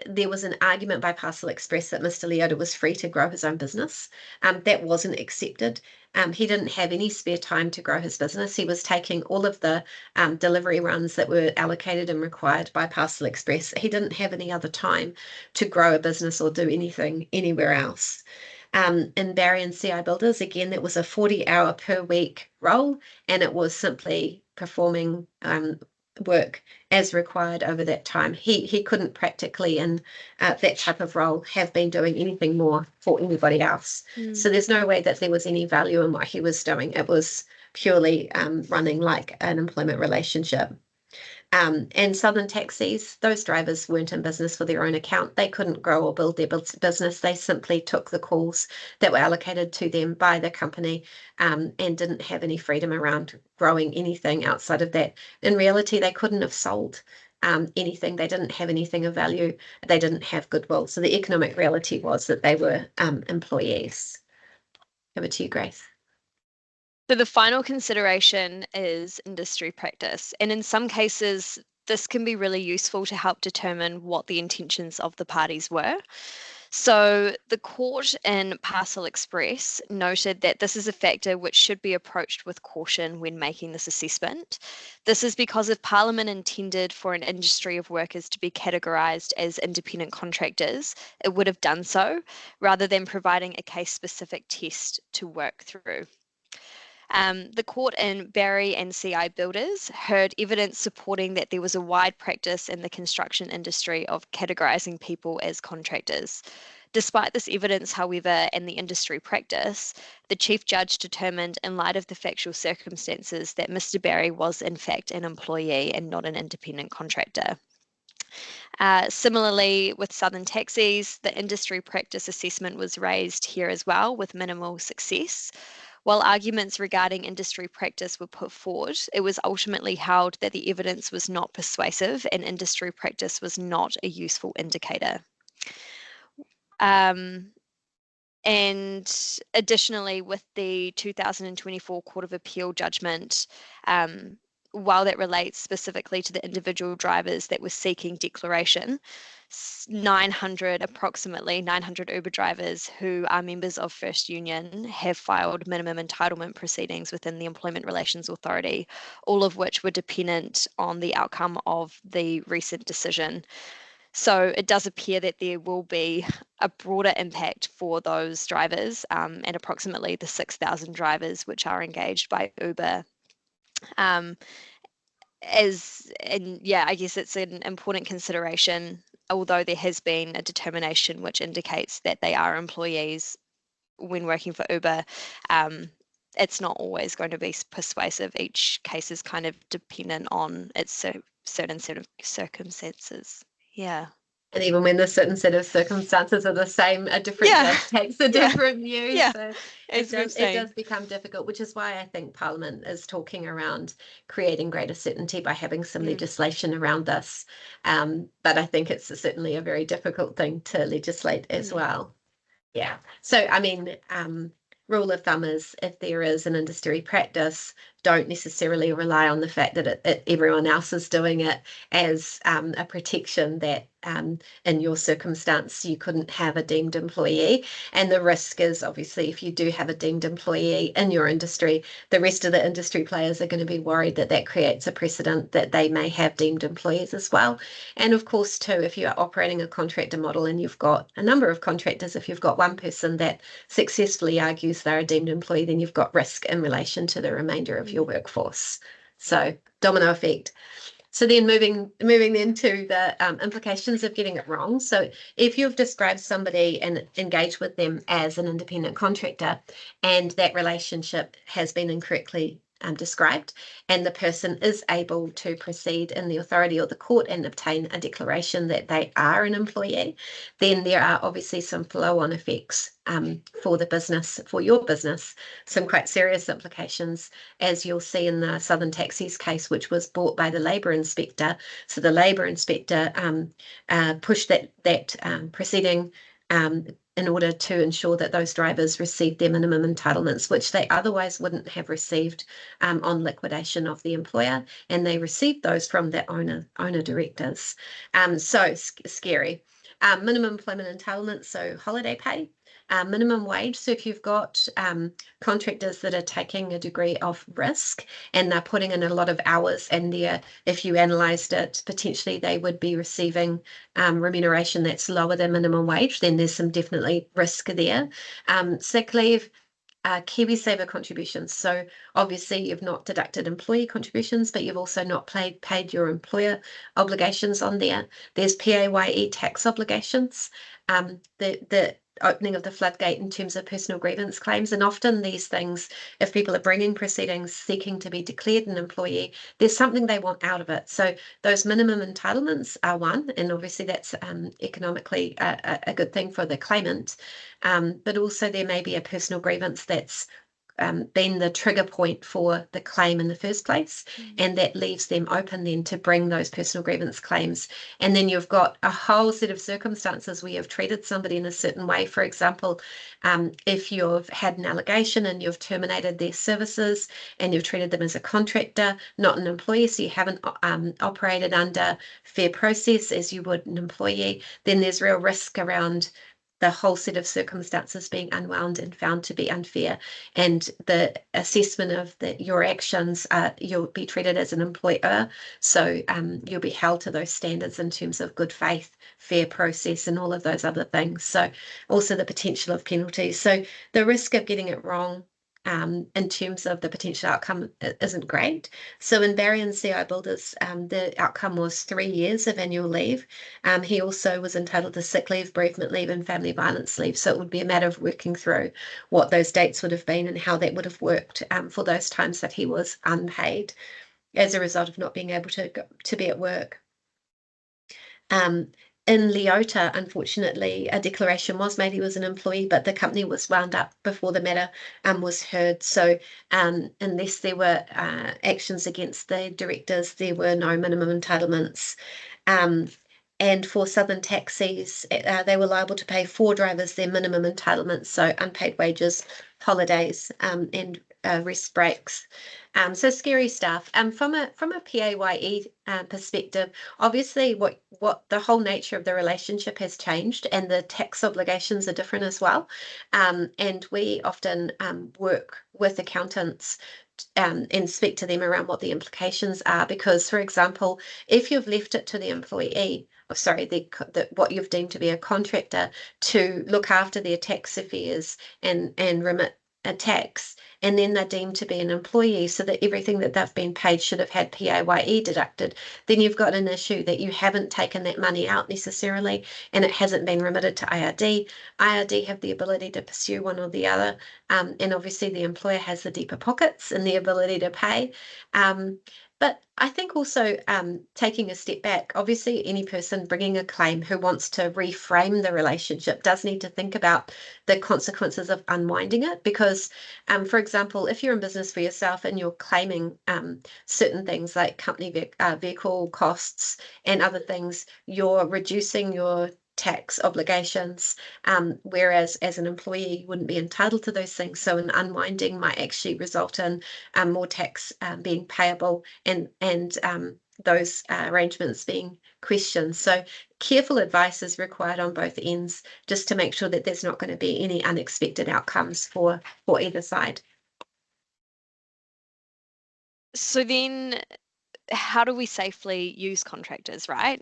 there was an argument by Parcel Express that Mr. Leota was free to grow his own business. That wasn't accepted. He didn't have any spare time to grow his business. He was taking all of the delivery runs that were allocated and required by Parcel Express. He didn't have any other time to grow a business or do anything anywhere else. In Barry and CI Builders, again, that was a 40-hour per week role, and it was simply performing work as required over that time. He couldn't practically in that type of role have been doing anything more for anybody else. So there's no way that there was any value in what he was doing. It was purely running like an employment relationship. And Southern Taxis, those drivers weren't in business for their own account. They couldn't grow or build their business. They simply took the calls that were allocated to them by the company and didn't have any freedom around growing anything outside of that. In reality, they couldn't have sold anything. They didn't have anything of value. They didn't have goodwill. So the economic reality was that they were employees. Over to you, Grace. So the final consideration is industry practice. And in some cases, this can be really useful to help determine what the intentions of the parties were. So the court in Parcel Express noted that this is a factor which should be approached with caution when making this assessment. This is because if Parliament intended for an industry of workers to be categorised as independent contractors, it would have done so, rather than providing a case-specific test to work through. The court in Barry and CI Builders heard evidence supporting that there was a wide practice in the construction industry of categorizing people as contractors. Despite this evidence, however, and the industry practice, the Chief Judge determined, in light of the factual circumstances, that Mr. Barry was in fact an employee and not an independent contractor. Similarly, with Southern Taxis, the industry practice assessment was raised here as well with minimal success. While arguments regarding industry practice were put forward, it was ultimately held that the evidence was not persuasive and industry practice was not a useful indicator. And additionally, with the 2024 Court of Appeal judgment, while that relates specifically to the individual drivers that were seeking declaration, approximately 900 Uber drivers who are members of First Union have filed minimum entitlement proceedings within the Employment Relations Authority, all of which were dependent on the outcome of the recent decision. So it does appear that there will be a broader impact for those drivers and approximately the 6,000 drivers which are engaged by Uber. I guess it's an important consideration, although there has been a determination which indicates that they are employees when working for Uber. It's not always going to be persuasive. Each case is kind of dependent on its certain set of circumstances. Yeah. And even when the certain set of circumstances are the same, a different judge takes a different view. Yeah. So it does become difficult, which is why I think Parliament is talking around creating greater certainty by having some legislation around this. But I think it's certainly a very difficult thing to legislate as well. Yeah. So, I mean, rule of thumb is if there is an industry practice, don't necessarily rely on the fact that everyone else is doing it as a protection that in your circumstance you couldn't have a deemed employee. And the risk is obviously if you do have a deemed employee in your industry, the rest of the industry players are going to be worried that that creates a precedent that they may have deemed employees as well. And of course too, if you are operating a contractor model and you've got a number of contractors, if you've got one person that successfully argues they're a deemed employee, then you've got risk in relation to the remainder of your workforce. So domino effect. So then moving then to the implications of getting it wrong. So if you've described somebody and engaged with them as an independent contractor and that relationship has been incorrectly described and the person is able to proceed in the authority or the court and obtain a declaration that they are an employee, then there are obviously some flow-on effects for the business, for your business, some quite serious implications, as you'll see in the Southern Taxis case, which was brought by the Labour Inspector. So the Labour Inspector pushed that proceeding in order to ensure that those drivers received their minimum entitlements, which they otherwise wouldn't have received on liquidation of the employer, and they received those from the owner directors. So scary. Minimum employment entitlements, so holiday pay. Minimum wage. So if you've got contractors that are taking a degree of risk and they're putting in a lot of hours, and if you analysed it, potentially they would be receiving remuneration that's lower than minimum wage, then there's some definitely risk there. Sick leave. KiwiSaver contributions. So obviously you've not deducted employee contributions, but you've also not paid your employer obligations on there. There's PAYE tax obligations. The opening of the floodgate in terms of personal grievance claims, and often these things, if people are bringing proceedings seeking to be declared an employee, there's something they want out of it. So those minimum entitlements are one, and obviously that's economically a good thing for the claimant, but also there may be a personal grievance that's been the trigger point for the claim in the first place, and that leaves them open then to bring those personal grievance claims. And then you've got a whole set of circumstances where you've treated somebody in a certain way. For example, if you've had an allegation and you've terminated their services and you've treated them as a contractor, not an employee, so you haven't operated under fair process as you would an employee, then there's real risk around the whole set of circumstances being unwound and found to be unfair. And the assessment of your actions, you'll be treated as an employer. So you'll be held to those standards in terms of good faith, fair process, and all of those other things. So also the potential of penalties. So the risk of getting it wrong in terms of the potential outcome isn't great. So in Barry and CI Builders, the outcome was 3 years of annual leave. He also was entitled to sick leave, bereavement leave, and family violence leave. So it would be a matter of working through what those dates would have been and how that would have worked for those times that he was unpaid as a result of not being able to be at work. In Leota, unfortunately, a declaration was made he was an employee, but the company was wound up before the matter was heard. So unless there were actions against the directors, there were no minimum entitlements. And for Southern Taxis, they were liable to pay 4 drivers their minimum entitlements, so unpaid wages, holidays, and rest breaks. So scary stuff. From a PAYE perspective, obviously what the whole nature of the relationship has changed, and the tax obligations are different as well. And we often work with accountants and speak to them around what the implications are, because, for example, if you've left it to the employee, what you've deemed to be a contractor to look after their tax affairs and remit a tax, and then they're deemed to be an employee, so that everything that they've been paid should have had PAYE deducted, then you've got an issue that you haven't taken that money out necessarily, and it hasn't been remitted to IRD. IRD have the ability to pursue one or the other, and obviously the employer has the deeper pockets and the ability to pay. But I think also taking a step back, obviously any person bringing a claim who wants to reframe the relationship does need to think about the consequences of unwinding it, because, for example, if you're in business for yourself and you're claiming certain things like company vehicle costs and other things, you're reducing your tax obligations, whereas as an employee you wouldn't be entitled to those things. So an unwinding might actually result in more tax being payable, and those arrangements being questioned. So careful advice is required on both ends, just to make sure that there's not going to be any unexpected outcomes for either side. So then, how do we safely use contractors, right?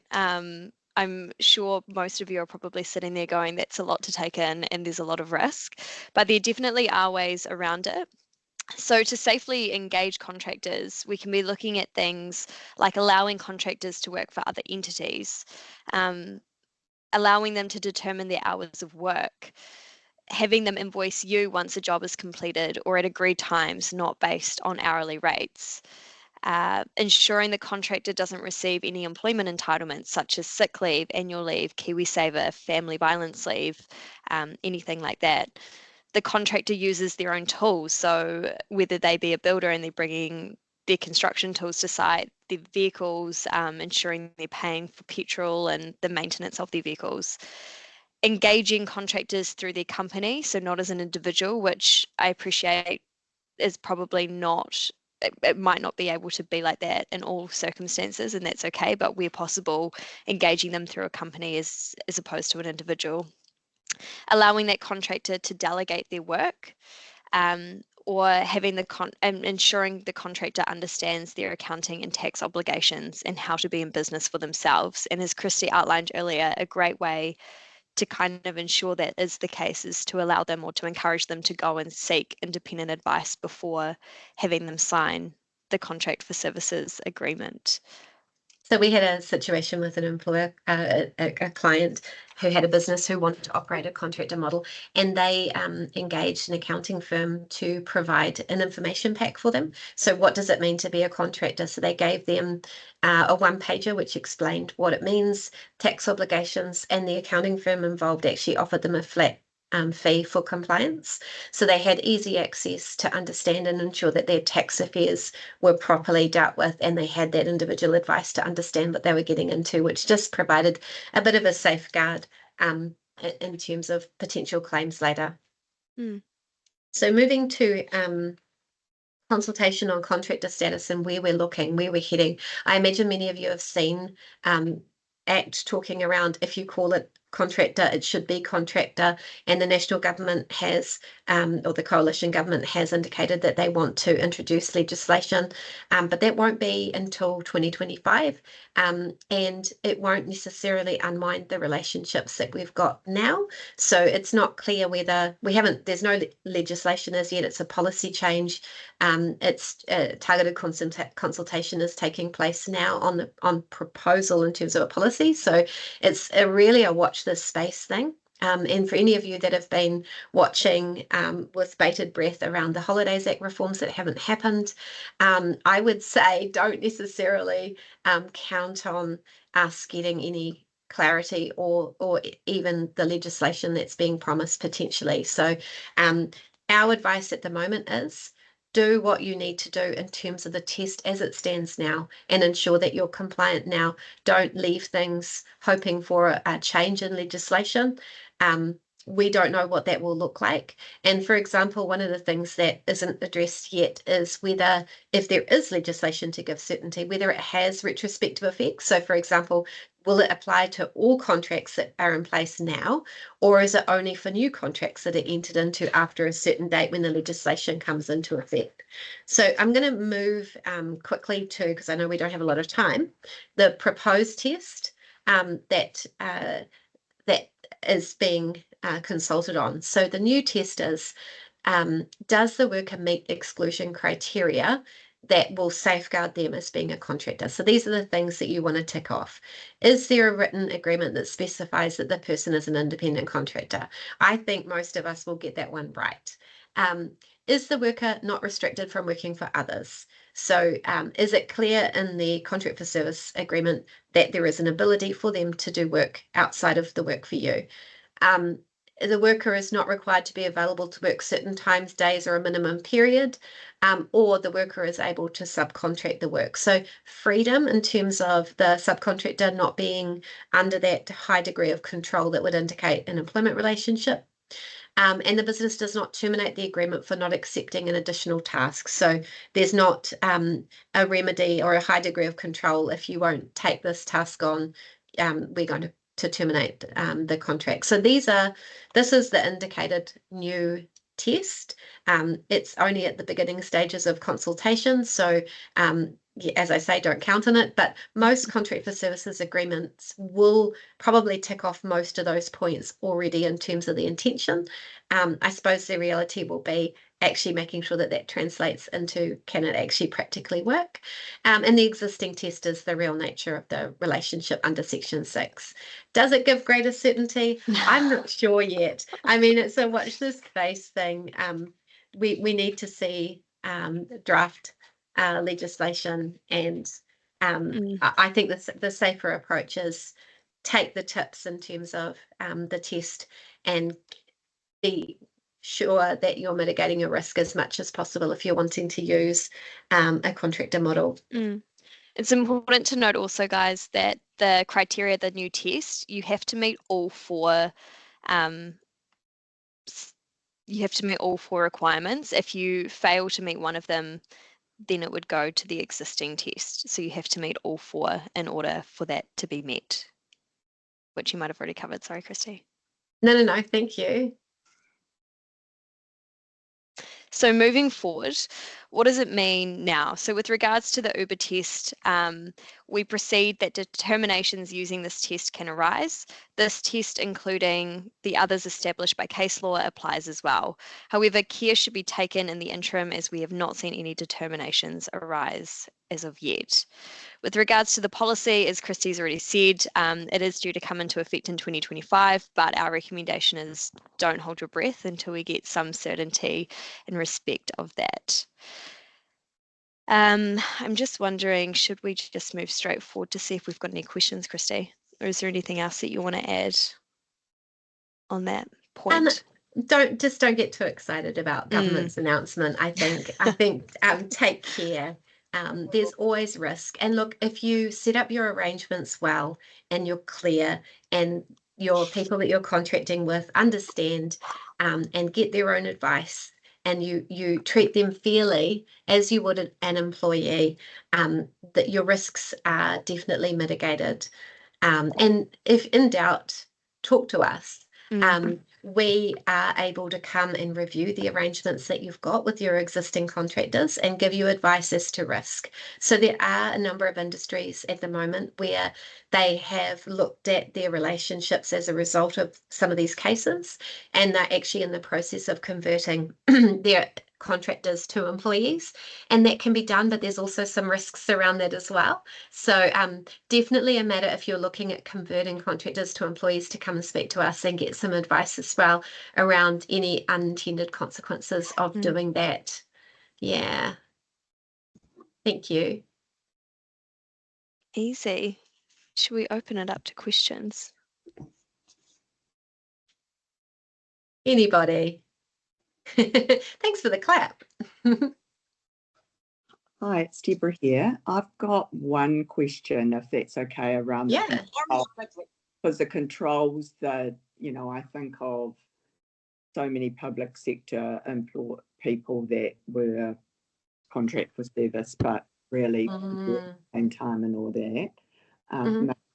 I'm sure most of you are probably sitting there going, that's a lot to take in and there's a lot of risk, but there definitely are ways around it. So to safely engage contractors, we can be looking at things like allowing contractors to work for other entities, allowing them to determine their hours of work, having them invoice you once a job is completed or at agreed times, not based on hourly rates. Ensuring the contractor doesn't receive any employment entitlements such as sick leave, annual leave, KiwiSaver, family violence leave, anything like that. The contractor uses their own tools, so whether they be a builder and they're bringing their construction tools to site, their vehicles, ensuring they're paying for petrol and the maintenance of their vehicles. Engaging contractors through their company, so not as an individual, which I appreciate is probably not, it might not be able to be like that in all circumstances, and that's okay, but where possible, engaging them through a company as opposed to an individual. Allowing that contractor to delegate their work, or having ensuring the contractor understands their accounting and tax obligations and how to be in business for themselves. And as Christy outlined earlier, a great way to kind of ensure that is the case is to allow them or to encourage them to go and seek independent advice before having them sign the contract for services agreement. So we had a situation with an employer, a client who had a business who wanted to operate a contractor model, and they engaged an accounting firm to provide an information pack for them. So what does it mean to be a contractor? So they gave them a one-pager which explained what it means, tax obligations, and the accounting firm involved actually offered them a flat fee for compliance. So they had easy access to understand and ensure that their tax affairs were properly dealt with, and they had that individual advice to understand what they were getting into, which just provided a bit of a safeguard in terms of potential claims later. So moving to consultation on contractor status and where we're looking, where we're heading. I imagine many of you have seen Act talking around, if you call it contractor, it should be contractor, and the national government has, or the coalition government has indicated that they want to introduce legislation, but that won't be until 2025. and it won't necessarily unwind the relationships that we've got now. So it's not clear whether there's no legislation as yet. It's a policy change. It's targeted consultation is taking place now on proposal in terms of a policy. So it's really a watch this space thing. And for any of you that have been watching with bated breath around the Holidays Act reforms that haven't happened, I would say don't necessarily count on us getting any clarity or even the legislation that's being promised potentially. So our advice at the moment is do what you need to do in terms of the test as it stands now and ensure that you're compliant now. Don't leave things hoping for a change in legislation. We don't know what that will look like. And for example, one of the things that isn't addressed yet is whether, if there is legislation to give certainty, whether it has retrospective effects. So for example, will it apply to all contracts that are in place now, or is it only for new contracts that are entered into after a certain date when the legislation comes into effect? So I'm going to move quickly to, because I know we don't have a lot of time, the proposed test that is being consulted on. So the new test is, does the worker meet exclusion criteria that will safeguard them as being a contractor? So these are the things that you want to tick off. Is there a written agreement that specifies that the person is an independent contractor? I think most of us will get that one right. Is the worker not restricted from working for others? So is it clear in the contract for service agreement that there is an ability for them to do work outside of the work for you? The worker is not required to be available to work certain times, days, or a minimum period, or the worker is able to subcontract the work. So freedom in terms of the subcontractor not being under that high degree of control that would indicate an employment relationship. And the business does not terminate the agreement for not accepting an additional task. So there's not a remedy or a high degree of control. If you won't take this task on, we're going to terminate the contract. So this is the indicated new test. It's only at the beginning stages of consultation. So as I say, don't count on it, but most contract for services agreements will probably tick off most of those points already in terms of the intention. I suppose the reality will be actually making sure that that translates into, can it actually practically work? And the existing test is the real nature of the relationship under Section 6. Does it give greater certainty? I'm not sure yet. I mean, it's a watch this space thing. We need to see draft legislation, and I think the safer approach is take the tips in terms of the test and be sure that you're mitigating your risk as much as possible if you're wanting to use a contractor model. It's important to note also, guys, that the criteria, the new test, you have to meet all four requirements. If you fail to meet one of them, then it would go to the existing test. So you have to meet all four in order for that to be met, which you might have already covered. Sorry, Christy. No, thank you. So moving forward, what does it mean now? So with regards to the Uber test, we proceed that determinations using this test can arise. This test, including the others established by case law, applies as well. However, care should be taken in the interim as we have not seen any determinations arise as of yet. With regards to the policy, as Christy's already said, it is due to come into effect in 2025, but our recommendation is don't hold your breath until we get some certainty in respect of that. I'm just wondering, should we just move straight forward to see if we've got any questions, Christy? Or is there anything else that you want to add on that point? Don't get too excited about government's announcement. I think take care. There's always risk. And look, if you set up your arrangements well and you're clear and your people that you're contracting with understand and get their own advice, and you treat them fairly as you would an employee, that your risks are definitely mitigated. And if in doubt, talk to us. we are able to come and review the arrangements that you've got with your existing contractors and give you advice as to risk. So there are a number of industries at the moment where they have looked at their relationships as a result of some of these cases, and they're actually in the process of converting their contractors to employees, and that can be done, but there's also some risks around that as well. So definitely a matter if you're looking at converting contractors to employees to come and speak to us and get some advice as well around any unintended consequences of doing that. Yeah. Thank you. Easy. Should we open it up to questions? Anybody? Thanks for the clap. Hi, it's Deborah here. I've got one question, if that's okay, around the control, because the controls that, I think of so many public sector people that were contract for service, but really same time and all that.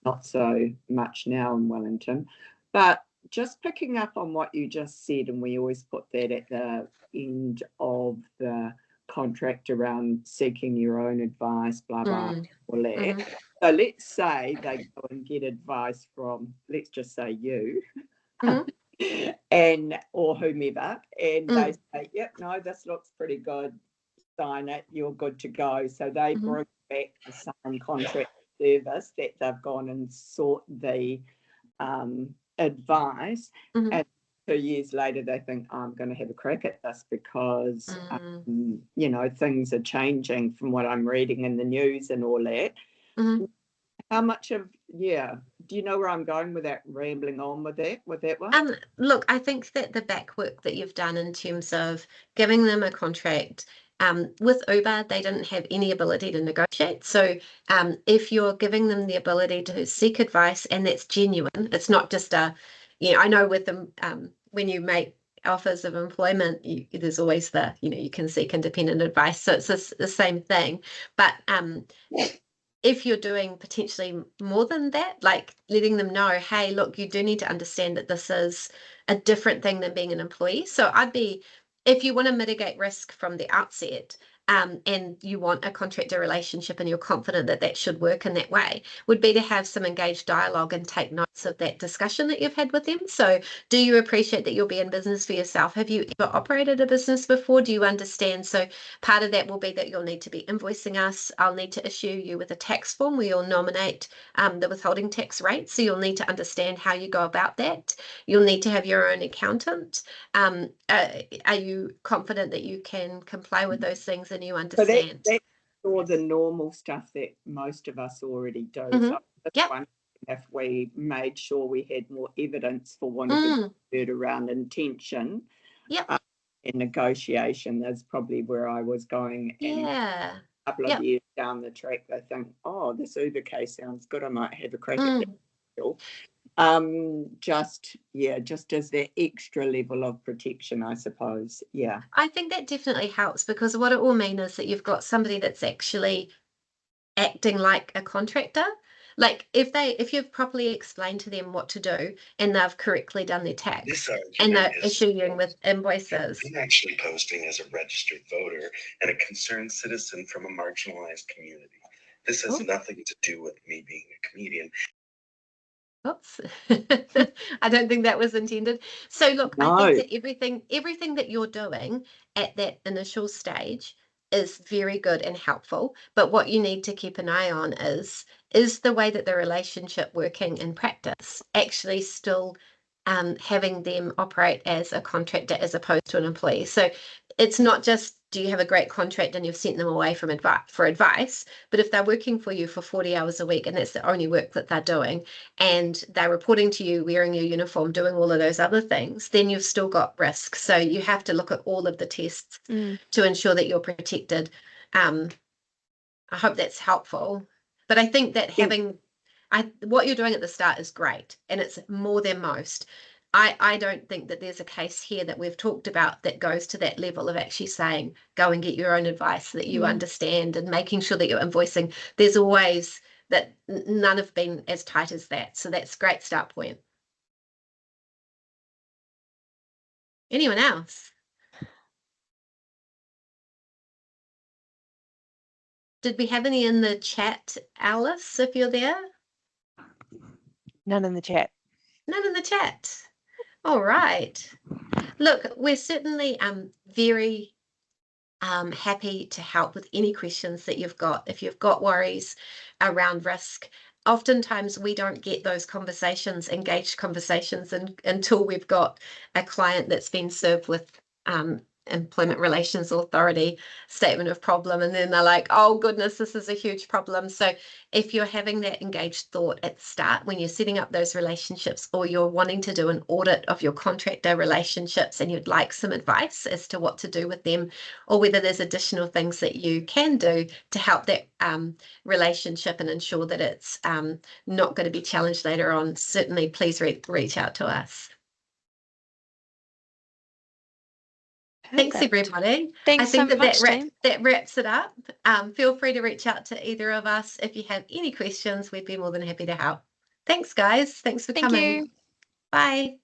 Not so much now in Wellington, but just picking up on what you just said, and we always put that at the end of the contract around seeking your own advice, blah, blah, all that. So let's say they go and get advice from, let's just say you, and or whomever, and they say, yep, no, this looks pretty good, sign it, you're good to go. So they bring back the same contract service that they've gone and sought the advice, and 2 years later they think, oh, I'm going to have a crack at this because things are changing from what I'm reading in the news and all that. How much of do you know where I'm going with that, rambling on with that one? Look, I think that the back work that you've done in terms of giving them a contract, with Uber, they didn't have any ability to negotiate. So if you're giving them the ability to seek advice, and that's genuine, it's not just I know with them, when you make offers of employment, there's always you can seek independent advice. So it's the same thing. But if you're doing potentially more than that, like letting them know, hey, look, you do need to understand that this is a different thing than being an employee. So if you want to mitigate risk from the outset, and you want a contractor relationship and you're confident that that should work in that way, would be to have some engaged dialogue and take notes of that discussion that you've had with them. So do you appreciate that you'll be in business for yourself? Have you ever operated a business before? Do you understand? So part of that will be that you'll need to be invoicing us. I'll need to issue you with a tax form where you'll nominate the withholding tax rate. So you'll need to understand how you go about that. You'll need to have your own accountant. Are you confident that you can comply with those things and you understand? So that's all the normal stuff that most of us already do. So this one, if we made sure we had more evidence, for want of a word, around intention and negotiation, that's probably where I was going. And a couple of years down the track, they think, oh, this Uber case sounds good, I might have a crack at it. Just as that extra level of protection, I suppose. I think that definitely helps, because what it will mean is that you've got somebody that's actually acting like a contractor. Like if you've properly explained to them what to do and they've correctly done their tax and they're issuing with invoices. I'm actually posting as a registered voter and a concerned citizen from a marginalized community. This has nothing to do with me being a comedian. Oops. I don't think that was intended. So look, I think that everything that you're doing at that initial stage is very good and helpful. But what you need to keep an eye on is the way that the relationship working in practice actually still having them operate as a contractor as opposed to an employee. So it's not just, do you have a great contract and you've sent them away for advice, but if they're working for you for 40 hours a week and that's the only work that they're doing, and they're reporting to you wearing your uniform, doing all of those other things, then you've still got risk. So you have to look at all of the tests to ensure that you're protected. I hope that's helpful. But I think that what you're doing at the start is great, and it's more than most. I don't think that there's a case here that we've talked about that goes to that level of actually saying, go and get your own advice that you understand, and making sure that you're invoicing. There's always that, none have been as tight as that. So that's a great start point. Anyone else? Did we have any in the chat, Alice, if you're there? None in the chat. None in the chat. All right. Look, we're certainly very happy to help with any questions that you've got. If you've got worries around risk, oftentimes we don't get those conversations, engaged conversations, until we've got a client that's been served with Employment Relations Authority statement of problem, and then they're like, oh goodness, this is a huge problem. So if you're having that engaged thought at the start when you're setting up those relationships, or you're wanting to do an audit of your contractor relationships and you'd like some advice as to what to do with them, or whether there's additional things that you can do to help that relationship and ensure that it's not going to be challenged later on, certainly please reach out to us. Thanks, everybody. Thanks I think so much, that wraps it up. Feel free to reach out to either of us if you have any questions. We'd be more than happy to help. Thanks, guys. Thanks for coming. Thank you. Bye.